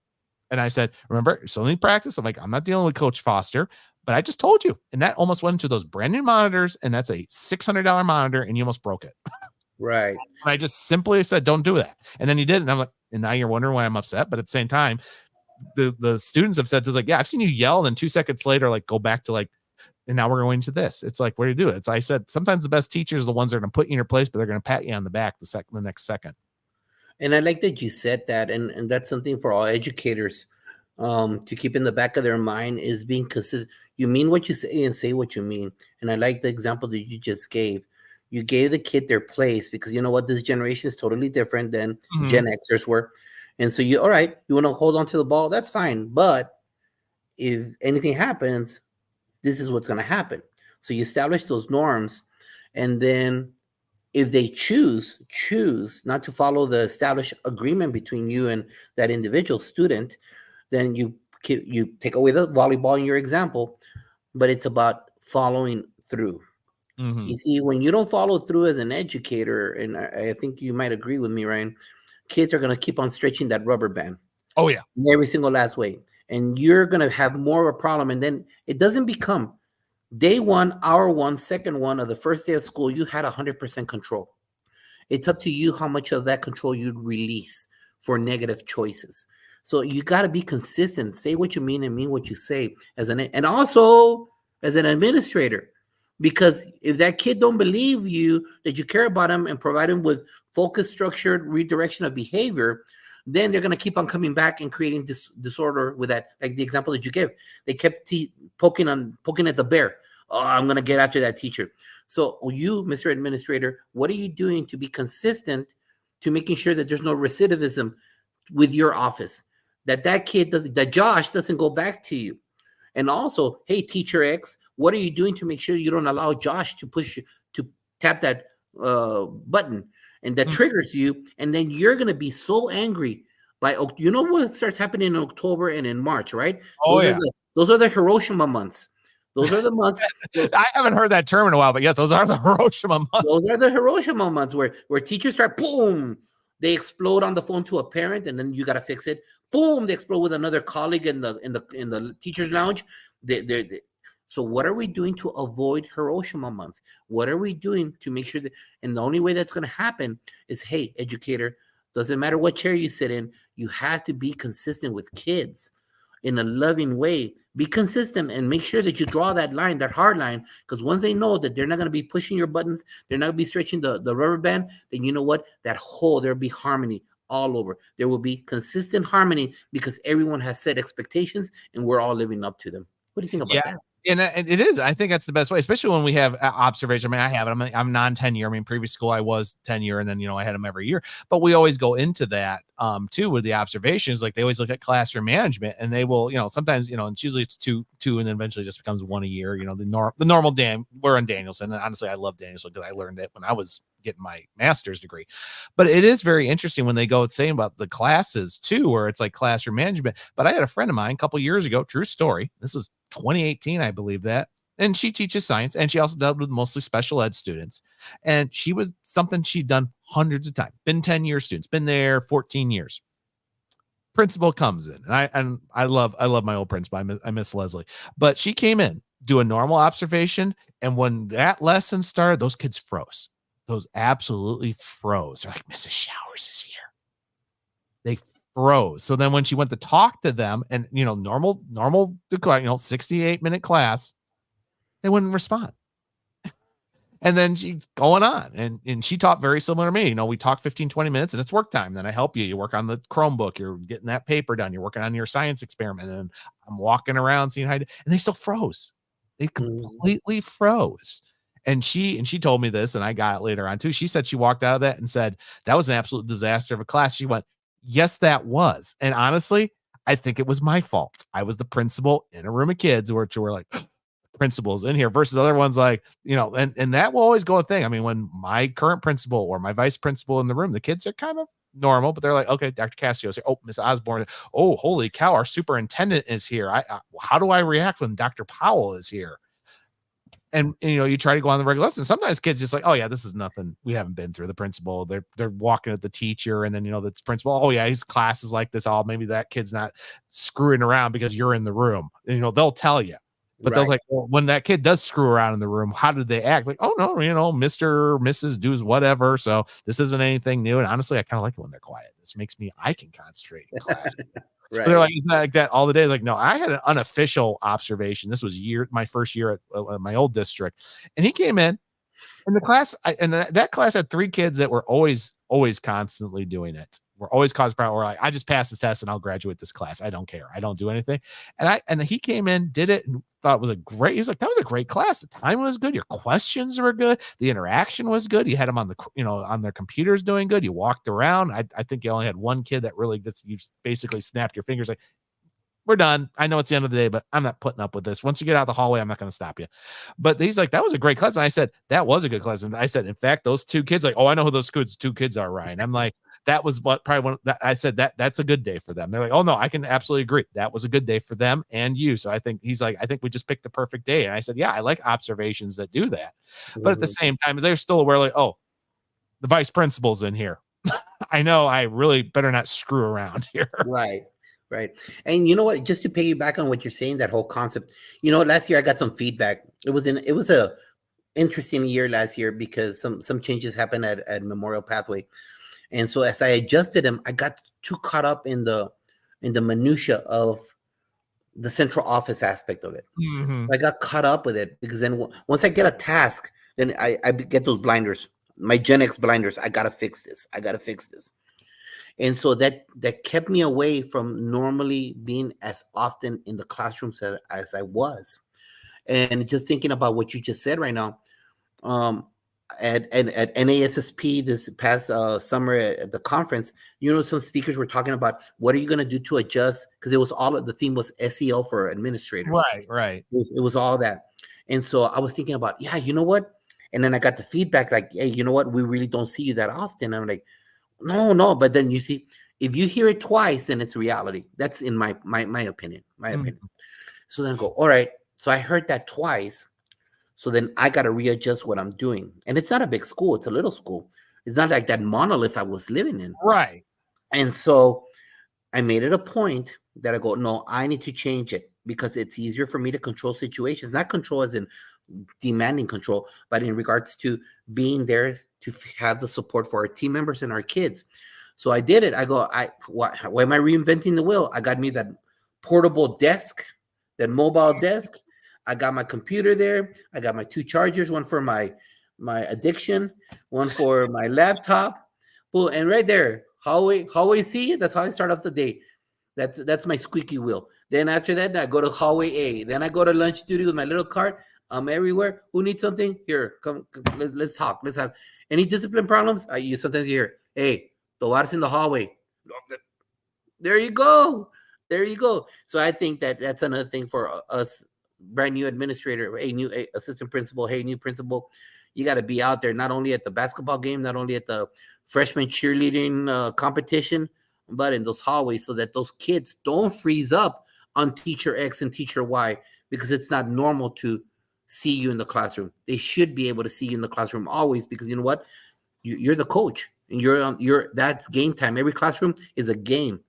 And I said, remember, you still need practice. I'm like, I'm not dealing with Coach Foster, but I just told you. And that almost went into those brand new monitors. And that's a $600 monitor. And you almost broke it. Right. And I just simply said, don't do that. And then he did. And I'm like, and now you're wondering why I'm upset. But at the same time, the students have said to us, like, yeah, I've seen you yell, and then 2 seconds later, like, go back to like, and now we're going to this. It's like, what do you do? I said, sometimes the best teachers are the ones that are going to put you in your place, but they're going to pat you on the back the next second. And I like that you said that, and that's something for all educators to keep in the back of their mind, is being consistent. You mean what you say and say what you mean. And I like the example that you just gave. You gave the kid their place, because you know what? This generation is totally different than Gen Xers were. And so all right, you want to hold on to the ball, that's fine. But if anything happens, this is what's going to happen. So you establish those norms. And then if they choose not to follow the established agreement between you and that individual student, then you take away the volleyball in your example, but it's about following through. You see, when you don't follow through as an educator, and I think you might agree with me, Ryan, kids are going to keep on stretching that rubber band. Oh, yeah. In every single last way. And you're going to have more of a problem. And then it doesn't become day 1, hour 1, second 1 of the first day of school, you had 100% control. It's up to you how much of that control you'd release for negative choices. So you got to be consistent. Say what you mean and mean what you say. And also as an administrator. Because if that kid don't believe you, that you care about him and provide him with focused, structured redirection of behavior, then they're going to keep on coming back and creating disorder with that. Like the example that you gave, they kept poking at the bear. Oh, I'm going to get after that teacher. So you, Mr. Administrator, what are you doing to be consistent to making sure that there's no recidivism with your office? That Josh doesn't go back to you. And also, hey, Teacher X, what are you doing to make sure you don't allow Josh to tap that button, and that triggers you? And then you're going to be so angry you know what starts happening in October and in March, right? Those are the Hiroshima months. Those are the months. I haven't heard that term in a while, but yeah, those are the Hiroshima months. Those are the Hiroshima months where teachers start, boom, they explode on the phone to a parent, and then you got to fix it. Boom, they explode with another colleague in the teacher's lounge. So what are we doing to avoid Hiroshima month? What are we doing to make sure that, and the only way that's going to happen is, hey, educator, doesn't matter what chair you sit in, you have to be consistent with kids in a loving way. Be consistent and make sure that you draw that line, that hard line, because once they know that they're not going to be pushing your buttons, they're not going to be stretching the rubber band, then you know what? There'll be harmony all over. There will be consistent harmony because everyone has set expectations and we're all living up to them. What do you think about that? And it is. I think that's the best way, especially when we have observation. I mean, I have it. I'm non-tenure. I mean, previous school I was tenure, and then I had them every year. But we always go into that too with the observations. Like they always look at classroom management, and they will sometimes and it's usually it's two, and then eventually just becomes one a year. The normal we're in Danielson, and honestly, I love Danielson because I learned it when I was getting my master's degree. But it is very interesting when they go saying about the classes too, where it's like classroom management. But I had a friend of mine a couple years ago, true story. This was 2018, I believe that. And she teaches science, and she also dealt with mostly special ed students. And she was something she'd done hundreds of times, been 10-year students, been there 14 years. Principal comes in, and I love my old principal. I miss Leslie, but she came in, do a normal observation, and when that lesson started, those kids froze. Those absolutely froze. They're like, Mrs. Showers is here. They froze. So then when she went to talk to them and, normal, 68-minute class, they wouldn't respond. And then she going on and she taught very similar to me. We talk 15, 20 minutes and it's work time. Then I help you. You work on the Chromebook. You're getting that paper done. You're working on your science experiment. And I'm walking around seeing how, and they still froze. They completely froze. And she told me this, and I got it later on too. She said she walked out of that and said, that was an absolute disaster of a class. She went, yes, that was. And honestly, I think it was my fault. I was the principal in a room of kids who were like, principals in here versus other ones like, and that will always go a thing. I mean, when my current principal or my vice principal in the room, the kids are kind of normal, but they're like, okay, Dr. Cassio's here. Oh, Miss Osborne. Oh, holy cow, our superintendent is here. How do I react when Dr. Powell is here? And you try to go on the regular lesson. Sometimes kids just like, oh yeah, this is nothing. We haven't been through the principal. They're walking at the teacher, and then the principal. Oh yeah, his class is like this. Oh, maybe that kid's not screwing around because you're in the room. And, they'll tell you. But they're like, well, when that kid does screw around in the room, how did they act? Like, oh no, Mr. Mrs. does whatever. So this isn't anything new. And honestly, I kind of like it when they're quiet. This makes I can concentrate in class. Right. They're like, it's not like that all the day. Like, no, I had an unofficial observation. This was my first year at my old district. And he came in the class. That class had 3 kids that were always constantly doing it. We're always causing problems. We're like, I just passed the test and I'll graduate this class. I don't care. I don't do anything. And he came in, did it, and thought it was he was like, that was a great class. The time was good. Your questions were good. The interaction was good. You had them on on their computers doing good. You walked around. I think you only had one kid that really you basically snapped your fingers like, we're done. I know it's the end of the day, but I'm not putting up with this. Once you get out of the hallway, I'm not going to stop you. But he's like, that was a great class. And I said, that was a good class. And I said, in fact, those 2 kids, like, oh, I know who those 2 kids are, Ryan. I'm like, that was I said that's a good day for them. They're like, oh no, I can absolutely agree. That was a good day for them and you. So I think he's like, I think we just picked the perfect day. And I said, yeah, I like observations that do that. But at the same time, they're still aware, like, oh, the vice principal's in here. I know I really better not screw around here. Right. And you know what, just to piggyback on what you're saying, that whole concept, last year I got some feedback. It was a interesting year last year because some changes happened at Memorial Pathway. And so as I adjusted them, I got too caught up in the minutia of the central office aspect of it. Mm-hmm. I got caught up with it because then once I get a task, then I get those blinders, my Gen X blinders. I got to fix this. And so that kept me away from normally being as often in the classroom as I was. And just thinking about what you just said right now, at NASSP this past summer at the conference, some speakers were talking about what are you going to do to adjust, because it was the theme was SEL for administrators. Right. It was all that. And so I was thinking about, yeah, you know what? And then I got the feedback like, hey, you know what? We really don't see you that often. I'm like, no. But then you see, if you hear it twice, then it's reality. That's in my opinion. So then I go, all right. So I heard that twice. So then I got to readjust what I'm doing. And it's not a big school. It's a little school. It's not like that monolith I was living in. Right. And so I made it a point that I go, no, I need to change it. because it's easier for me to control situations, not control as in demanding control, but in regards to being there to have the support for our team members and our kids. So I did it. I go, why am I reinventing the wheel? I got me that portable desk, that mobile desk. I got my computer there. I got my 2 chargers, one for my addiction, one for my laptop. Well, and right there, hallway C, that's how I start off the day. That's my squeaky wheel. Then after that, I go to hallway A. Then I go to lunch duty with my little cart. I'm everywhere. Who needs something? Here, come, let's talk. Let's have any discipline problems. You sometimes hear, hey, Tovar's in the hallway. There you go. There you go. So I think that's another thing for us, brand new administrator, a new assistant principal, hey, new principal. You got to be out there, not only at the basketball game, not only at the freshman cheerleading competition, but in those hallways, so that those kids don't freeze up on teacher X and teacher Y, because it's not normal to see you in the classroom. They should be able to see you in the classroom always, because you know what? You're the coach, and that's game time. Every classroom is a game,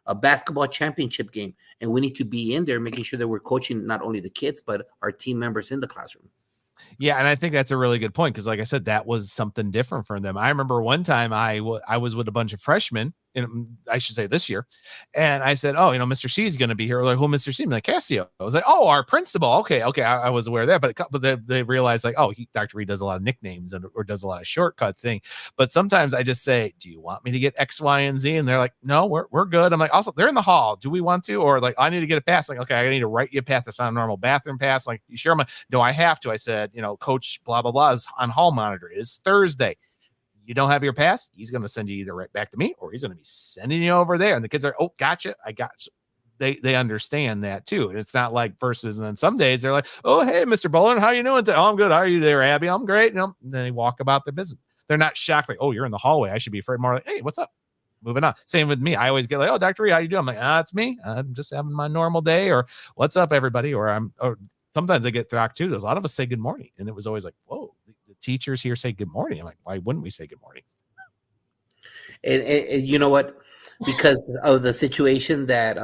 a basketball championship game, and we need to be in there making sure that we're coaching not only the kids but our team members in the classroom. Yeah, and I think that's a really good point, because like I said, that was something different from them. I remember one time I was with a bunch of freshmen, I should say this year, and I said, oh, Mr. C is going to be here. Like, who, Mr. C? I'm like, Cassio. I was like, oh, our principal. Okay. I was aware of that, but they realized, like, oh, Dr. Reed does a lot of nicknames or does a lot of shortcut thing. But sometimes I just say, do you want me to get X, Y, and Z? And they're like, no, we're good. I'm like, also, they're in the hall. Do we want to? Or like, I need to get a pass. Like, okay, I need to write you a pass. That's not a normal bathroom pass. Like, you sure? No, I have to. I said, coach blah, blah, blah is on hall monitor. It's Thursday. You don't have your pass, he's going to send you either right back to me, or he's going to be sending you over there. And the kids are, oh, gotcha. I got you. They understand that too. And it's not like versus, and then some days they're like, oh, hey, Mr. Boland, how you doing today? Oh, I'm good. How are you there, Abby? I'm great. And then they walk about their business. They're not shocked, like, oh, you're in the hallway. I should be afraid. More like, hey, what's up? Moving on. Same with me. I always get like, oh, Dr. Reed, how you doing? I'm like, it's me. I'm just having my normal day, or what's up, everybody? Or sometimes I get throcked too. There's a lot of us say good morning. And it was always like, whoa, the teachers here say good morning. I'm like, why wouldn't we say good morning? And you know what? Because of the situation that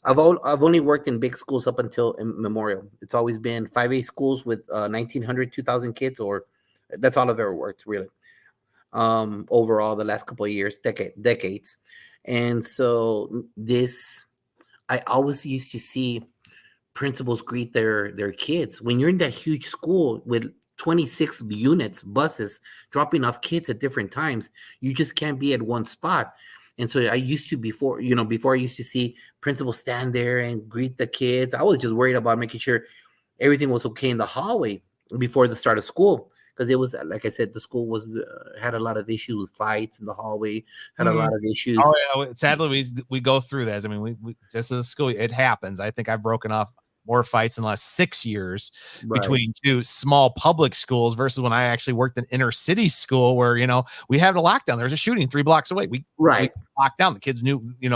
I've only worked in big schools up until Memorial. It's always been 5A schools with 1,900, 2,000 kids, or that's all I've ever worked, really. Overall, the last couple of years, decades. And so I always used to see principals greet their kids. When you're in that huge school with 26 units, buses dropping off kids at different times, you just can't be at one spot. And so I used to, before I used to see principals stand there and greet the kids, I was just worried about making sure everything was okay in the hallway before the start of school. Because it was, like I said, the school had a lot of issues with fights in the hallway, had a lot of issues. Oh, yeah. Sadly, we go through that. I mean, we just as a school, it happens. I think I've broken off more fights in the last 6 years between two small public schools versus when I actually worked in inner city school where, we had a lockdown. There's a shooting 3 blocks away. We locked down. The kids knew, and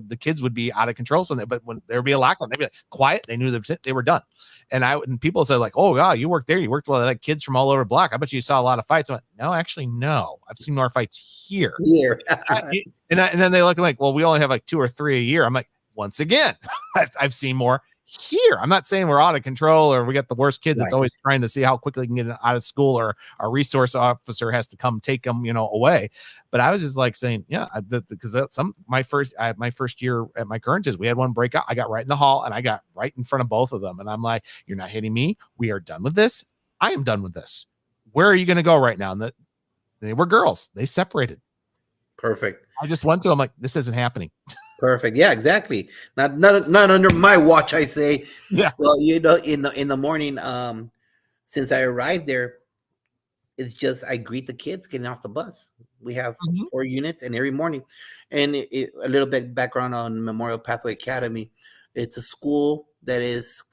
the kids would be out of control. So but when there would be a lockdown, they'd be like quiet. They knew that they were done. And people said like, oh, wow, you worked there. You worked with like kids from all over the block. I bet you saw a lot of fights. I went, no, actually, no. I've seen more fights here. And then they look like, well, we only have like 2 or 3 a year. I'm like, once again, I've seen more here. I'm not saying we're out of control or we got the worst kids. It's always trying to see how quickly they can get out of school, or a resource officer has to come take them, away. But I was just like saying, yeah, because my first year at my current is we had one breakout. I got right in the hall and I got right in front of both of them. And I'm like, you're not hitting me. We are done with this. I am done with this. Where are you going to go right now? And they were girls. They separated. Perfect. I just went to them like, this isn't happening. Perfect. Yeah, exactly. Not under my watch, I say. Yeah. Well, in the morning, since I arrived there, it's just I greet the kids getting off the bus. We have 4 units, and every morning, and a little bit background on Memorial Pathway Academy. It's a school that is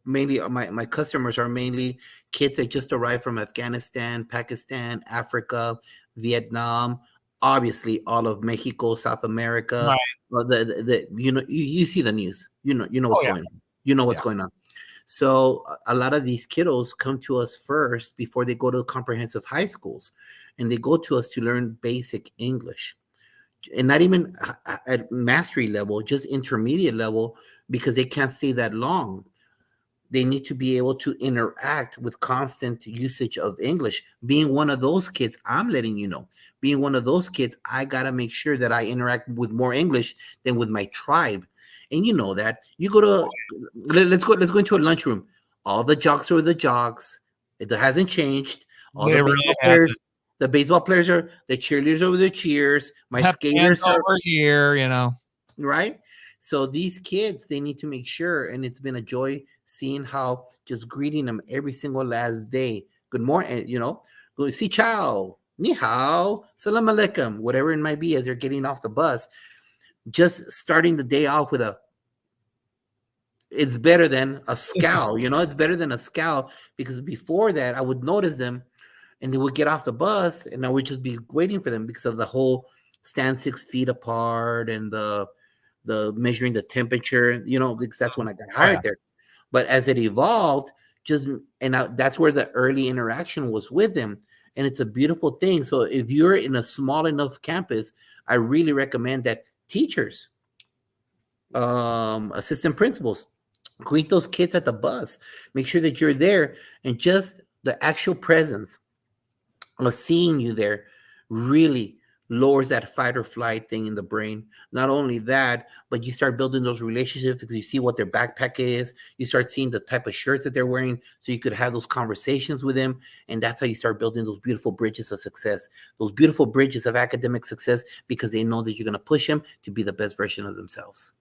mainly my customers are mainly kids that just arrived from Afghanistan, Pakistan, Africa, Vietnam. Obviously, all of Mexico, South America. Right. Well, you see the news. You know what's going on. You know what's going on. So a lot of these kiddos come to us first before they go to comprehensive high schools, and they go to us to learn basic English, and not even at mastery level, just intermediate level, because they can't stay that long. They need to be able to interact with constant usage of English. Being one of those kids, I'm letting you know, being one of those kids, I got to make sure that I interact with more English than with my tribe. And you know that. You go to, let's go into a lunchroom. All the jocks are the jocks. It hasn't changed. All the It really baseball hasn't. players, the baseball players are the cheerleaders over the cheers. My Pep skaters are over here, you know. right. So these kids, they need to make sure, and it's been a joy seeing how just greeting them every single last day. Good morning, you know, go see ciao, ni hao, salam alaikum, whatever it might be as they're getting off the bus. Just starting the day off with a, it's better than a scowl, you know, it's better than a scowl, because before that I would notice them and they would get off the bus and I would just be waiting for them because of the whole stand 6 feet apart and the measuring the temperature, you know, because that's when I got hired there. But as it evolved, that's where the early interaction was with them. And it's a beautiful thing. So if you're in a small enough campus, I really recommend that teachers, assistant principals, greet those kids at the bus. Make sure that you're there, and just the actual presence of seeing you there really lowers that fight or flight thing in the brain. Not only that, but you start building those relationships because you see what their backpack is. You start seeing the type of shirts that they're wearing, so you could have those conversations with them. And that's how you start building those beautiful bridges of success, those beautiful bridges of academic success, because they know that you're going to push them to be the best version of themselves.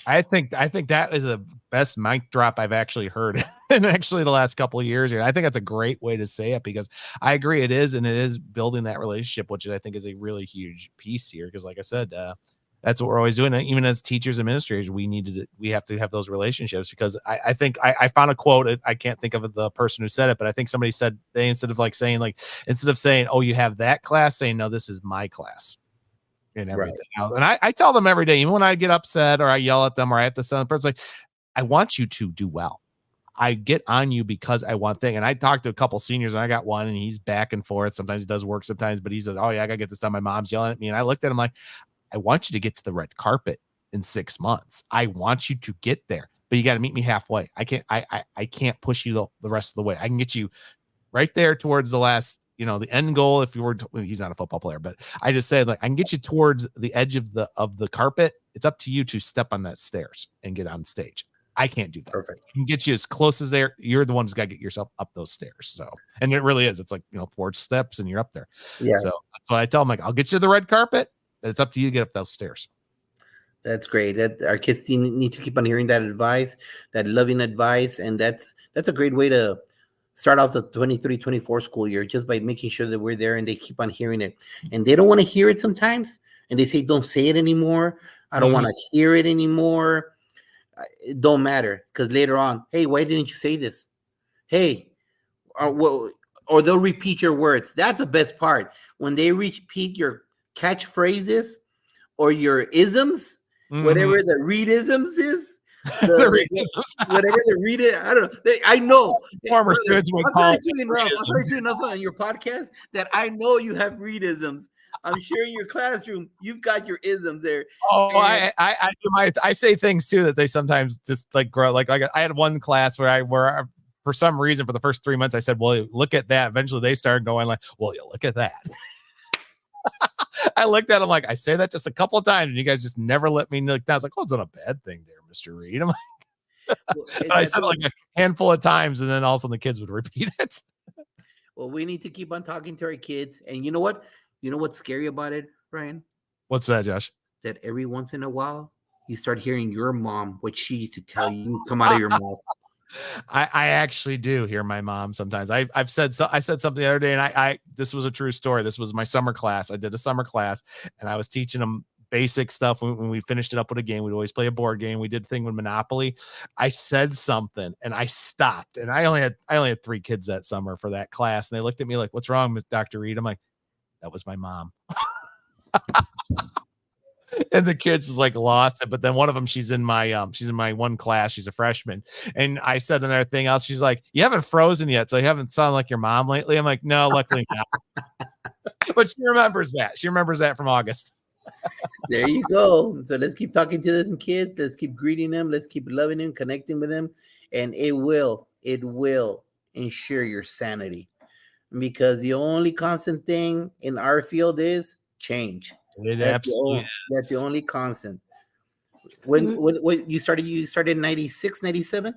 I think that is the best mic drop I've actually heard in actually the last couple of years here. I think that's a great way to say it, because I agree it is building that relationship, which I think is a really huge piece here. Because like I said, that's what we're always doing. Even as teachers, administrators, we have to have those relationships, because I think I found a quote. I can't think of the person who said it, but I think somebody said instead of saying, oh, you have that class, saying, no, this is my class. And everything else. And I tell them every day, even when I get upset or I yell at them or I have to send a person, like, I want you to do well. I get on you because I want thing. And I talked to a couple seniors, and I got one, and he's back and forth. Sometimes he does work sometimes, but he says, oh yeah, I gotta get this done. My mom's yelling at me. And I looked at him like, I want you to get to the red carpet in 6 months. I want you to get there, but you got to meet me halfway. I can't push you the rest of the way. I can get you right there towards the last, the end goal. If you were, he's not a football player, but I just said, like, I can get you towards the edge of the carpet. It's up to you to step on that stairs and get on stage. I can't do that. Perfect. I can get you as close as there. You're the one who's got to get yourself up those stairs. So, and it really is. It's like, 4 steps and you're up there. Yeah. So that's why I tell them, like, I'll get you the red carpet. It's up to you to get up those stairs. That's great. That our kids need to keep on hearing that advice, that loving advice. And that's a great way to start off the 23-24 school year, just by making sure that we're there and they keep on hearing it. And they don't want to hear it sometimes. And they say, don't say it anymore. I don't want to hear it anymore. It don't matter, because later on, hey, why didn't you say this? Hey, or they'll repeat your words. That's the best part. When they repeat your catchphrases or your isms, whatever the read-isms is, whatever the read it, I don't know. I know. Former students would call. I've heard you enough on your podcast that I know you have read-isms. I'm sure in your classroom you've got your isms there. Oh, and I say things too that they sometimes just like grow. Like I had one class where for some reason for the first 3 months I said, well, look at that. Eventually they started going like, well, you look at that. I looked at them like, I say that just a couple of times and you guys just never let me look down. I was like, oh, it's not a bad thing there, Mr. Reed. I'm like, well, I said it like a handful of times, and then all of a sudden the kids would repeat it. Well, we need to keep on talking to our kids. And you know what? You know what's scary about it, Ryan? What's that, Josh? That every once in a while you start hearing your mom, what she used to tell you, come out of your mouth. I actually do hear my mom sometimes. I said something the other day, and this was a true story. This was my summer class. I did a summer class, and I was teaching them basic stuff. When we finished it up with a game, we'd always play a board game. We did a thing with Monopoly. I said something and I stopped, and I only had 3 kids that summer for that class. And they looked at me like, what's wrong with Dr. Reed? I'm like, that was my mom. And the kids was like lost it. But then one of them, she's in my one class. She's a freshman. And I said another thing else. She's like, you haven't frozen yet, so you haven't sounded like your mom lately. I'm like, no, luckily not. But she remembers that. She remembers that from August. There you go. So let's keep talking to them kids. Let's keep greeting them. Let's keep loving them, connecting with them, and it will ensure your sanity. Because the only constant thing in our field is change. It absolutely That's the is. only constant. When you started in 96, 97?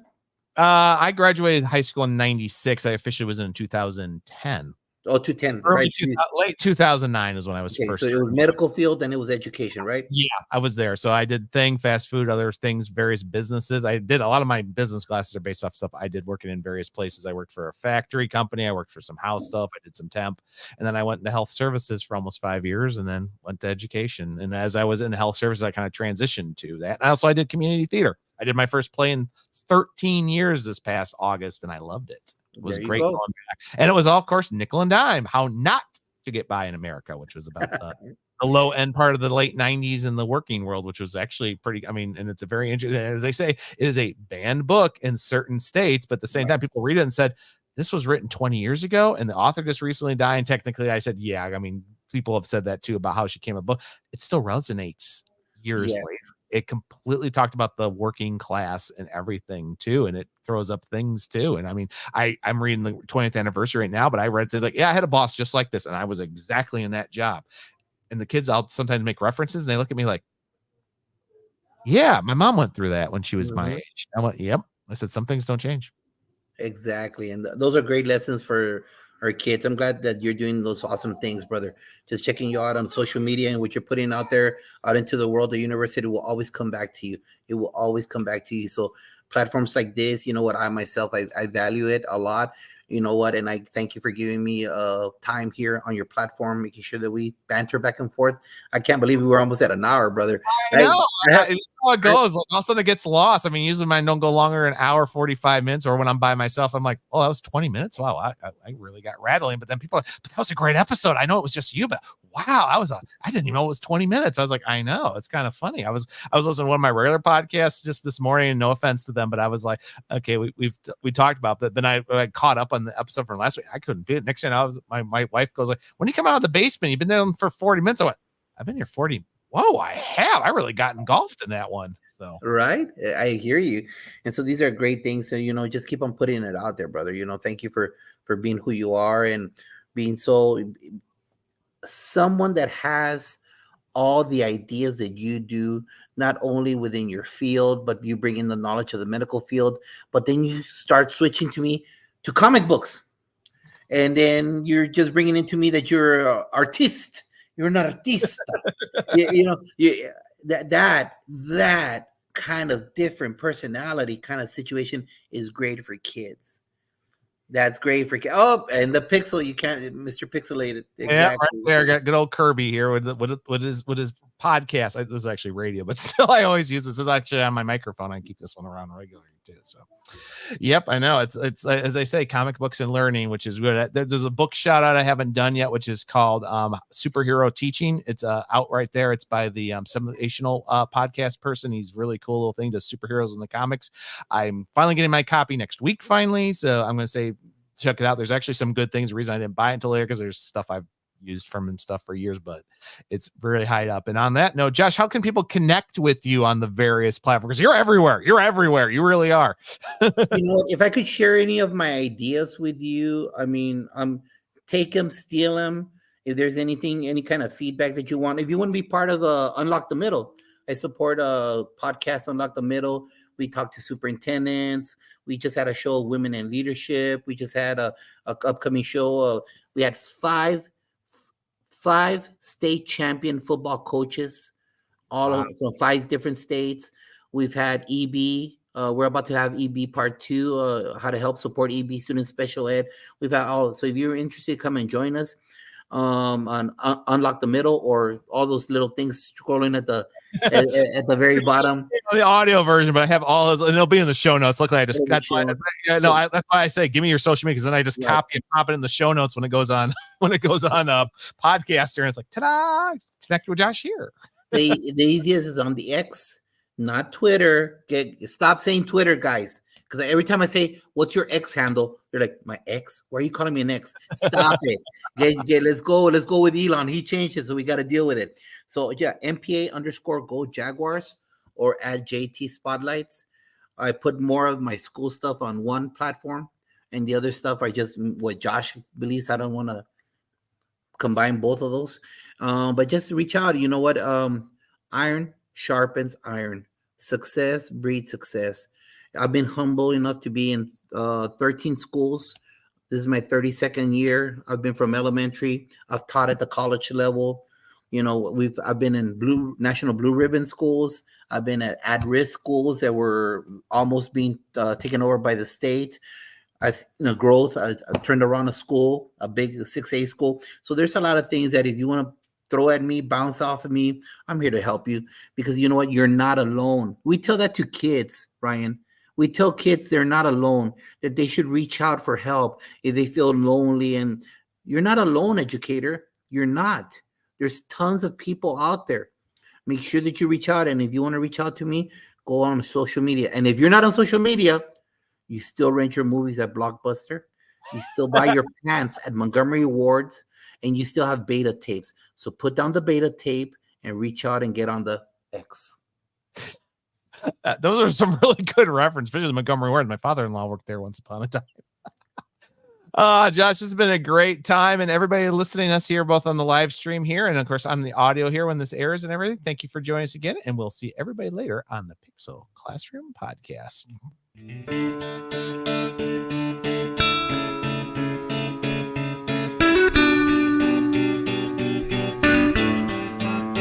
I graduated high school in 96. I officially was in 2010. Oh, 210, Early right? 2000, late 2009 is when I was Okay, so first it was starting. medical field and it was education, right? Yeah, I was there. So I did fast food, other things, various businesses. I did a lot of my business classes are based off stuff I did working in various places. I worked for a factory company. I worked for some house stuff. I did some temp. And then I went into health services for almost 5 years and then went to education. And as I was in health services, I kind of transitioned to that. And also I did community theater. I did my first play in 13 years this past August and I loved it. It was There you great go. going back. And it was all, of course, nickel and dime. How not to get by in America, which was about the low end part of the late 90s in the working world, which was actually pretty, I mean, and it's a very interesting, as they say, it is a banned book in certain states, but at the same time, people read it and said, this was written 20 years ago, and the author just recently died. And technically, I said, yeah, I mean, people have said that too about how she came a book. It still resonates years Yes. later. It completely talked about the working class and everything too, and it throws up things too. And I mean, I'm reading the 20th anniversary right now, but I read things like, yeah, I had a boss just like this, and I was exactly in that job. And the kids, I'll sometimes make references, and they look at me like, yeah, my mom went through that when she was my age. I went, yep. I said, some things don't change. Exactly. And those are great lessons for our kids. I'm glad that you're doing those awesome things, brother. Just checking you out on social media and what you're putting out there, out into the world, the university will always come back to you. It will always come back to you. So platforms like this, you know what, I myself, I value it a lot. You know what, and I thank you for giving me time here on your platform, making sure that we banter back and forth. I can't believe we were almost at an hour, brother. I know. I have, How it goes. Like, all of a sudden it gets lost. I mean, usually mine don't go longer an hour, 45 minutes, or when I'm by myself, I'm like, oh, that was 20 minutes. Wow, I really got rattling. But then people are like, but that was a great episode. I know it was just you, but wow, I didn't even know it was 20 minutes. I was like, I know. It's kind of funny. I was listening to one of my regular podcasts just this morning, and no offense to them, but I was like, okay, we talked about that. Then I caught up on the episode from last week. I couldn't do it. Next thing I was, my wife goes like, when you come out of the basement, you've been there for 40 minutes. I went, I've been here 40. Whoa, I have. I really got engulfed in that one. So right, I hear you. And so these are great things. So just keep on putting it out there, brother. Thank you for being who you are and being someone that has all the ideas that you do, not only within your field, but you bring in the knowledge of the medical field, but then you start switching to comic books. And then you're just bringing into me that you're an artist. You're an artista. That kind of different personality kind of situation is great for kids. That's great for kids. Oh, and the pixel, you can't, Mr. Pixelated. Exactly. yeah, right there. Got good old Kirby here with his podcast. This is actually radio, but still, I always use this. This is actually on my microphone. I keep this one around regularly too. So, yep, I know it's as I say, comic books and learning, which is good. There's a book shout out I haven't done yet, which is called Superhero Teaching. It's out right there. It's by the Simulational podcast person. He's really cool little thing. Does superheroes in the comics. I'm finally getting my copy next week. Finally, so I'm going to say check it out. There's actually some good things. The reason I didn't buy it until later because there's stuff I've used from him stuff for years, but it's really high up. And on that note, Josh, how can people connect with you on the various platforms? You're everywhere. You're everywhere. You really are. If I could share any of my ideas with you, I mean, take them, steal them. If there's any kind of feedback that you want, if you want to be part of Unlock the Middle, I support a podcast, Unlock the Middle. We talk to superintendents. We just had a show of women in leadership. We just had a upcoming show. We had five state champion football coaches, all from 5 different states. We've had EB. We're about to have EB part 2, how to help support EB students, special ed. We've had all. So if you're interested, come and join us on Unlock the Middle, or all those little things scrolling at the at the very bottom. The audio version, but I have all those, and it'll be in the show notes. Luckily, I just that's why I say give me your social media, because then I just copy and pop it in the show notes when it goes on Podcaster, and it's like ta-da, connect with Josh here. The easiest is on the X, not Twitter. Stop saying Twitter, guys, Because every time I say, "What's your X handle?" They're like, "My X? Why are you calling me an X? Stop it. Let's go with Elon. He changed it, so we got to deal with it." So yeah, MPA_Go Jaguars or at JT Spotlights. I put more of my school stuff on one platform, and the other stuff I just what Josh believes. I don't want to combine both of those, but just reach out. You know what? Iron sharpens iron. Success breeds success. I've been humble enough to be in 13 schools. This is my 32nd year. I've been from elementary. I've taught at the college level. I've been in national blue ribbon schools. I've been at-risk schools that were almost being taken over by the state. I've seen a growth. I turned around a school, a big 6A school. So there's a lot of things that if you want to throw at me, bounce off of me, I'm here to help you, because you know what? You're not alone. We tell that to kids, Ryan. We tell kids they're not alone, that they should reach out for help if they feel lonely. And you're not alone, educator. You're not. There's tons of people out there. Make sure that you reach out. And if you want to reach out to me, go on social media. And if you're not on social media, you still rent your movies at Blockbuster. You still buy your pants at Montgomery Wards, and you still have beta tapes. So put down the beta tape and reach out and get on the X. Those are some really good references, especially the Montgomery Ward. My father-in-law worked there once upon a time. Josh, this has been a great time, and everybody listening to us here, both on the live stream here and of course on the audio here when this airs and everything. Thank you for joining us again, and we'll see everybody later on the Pixel Classroom podcast.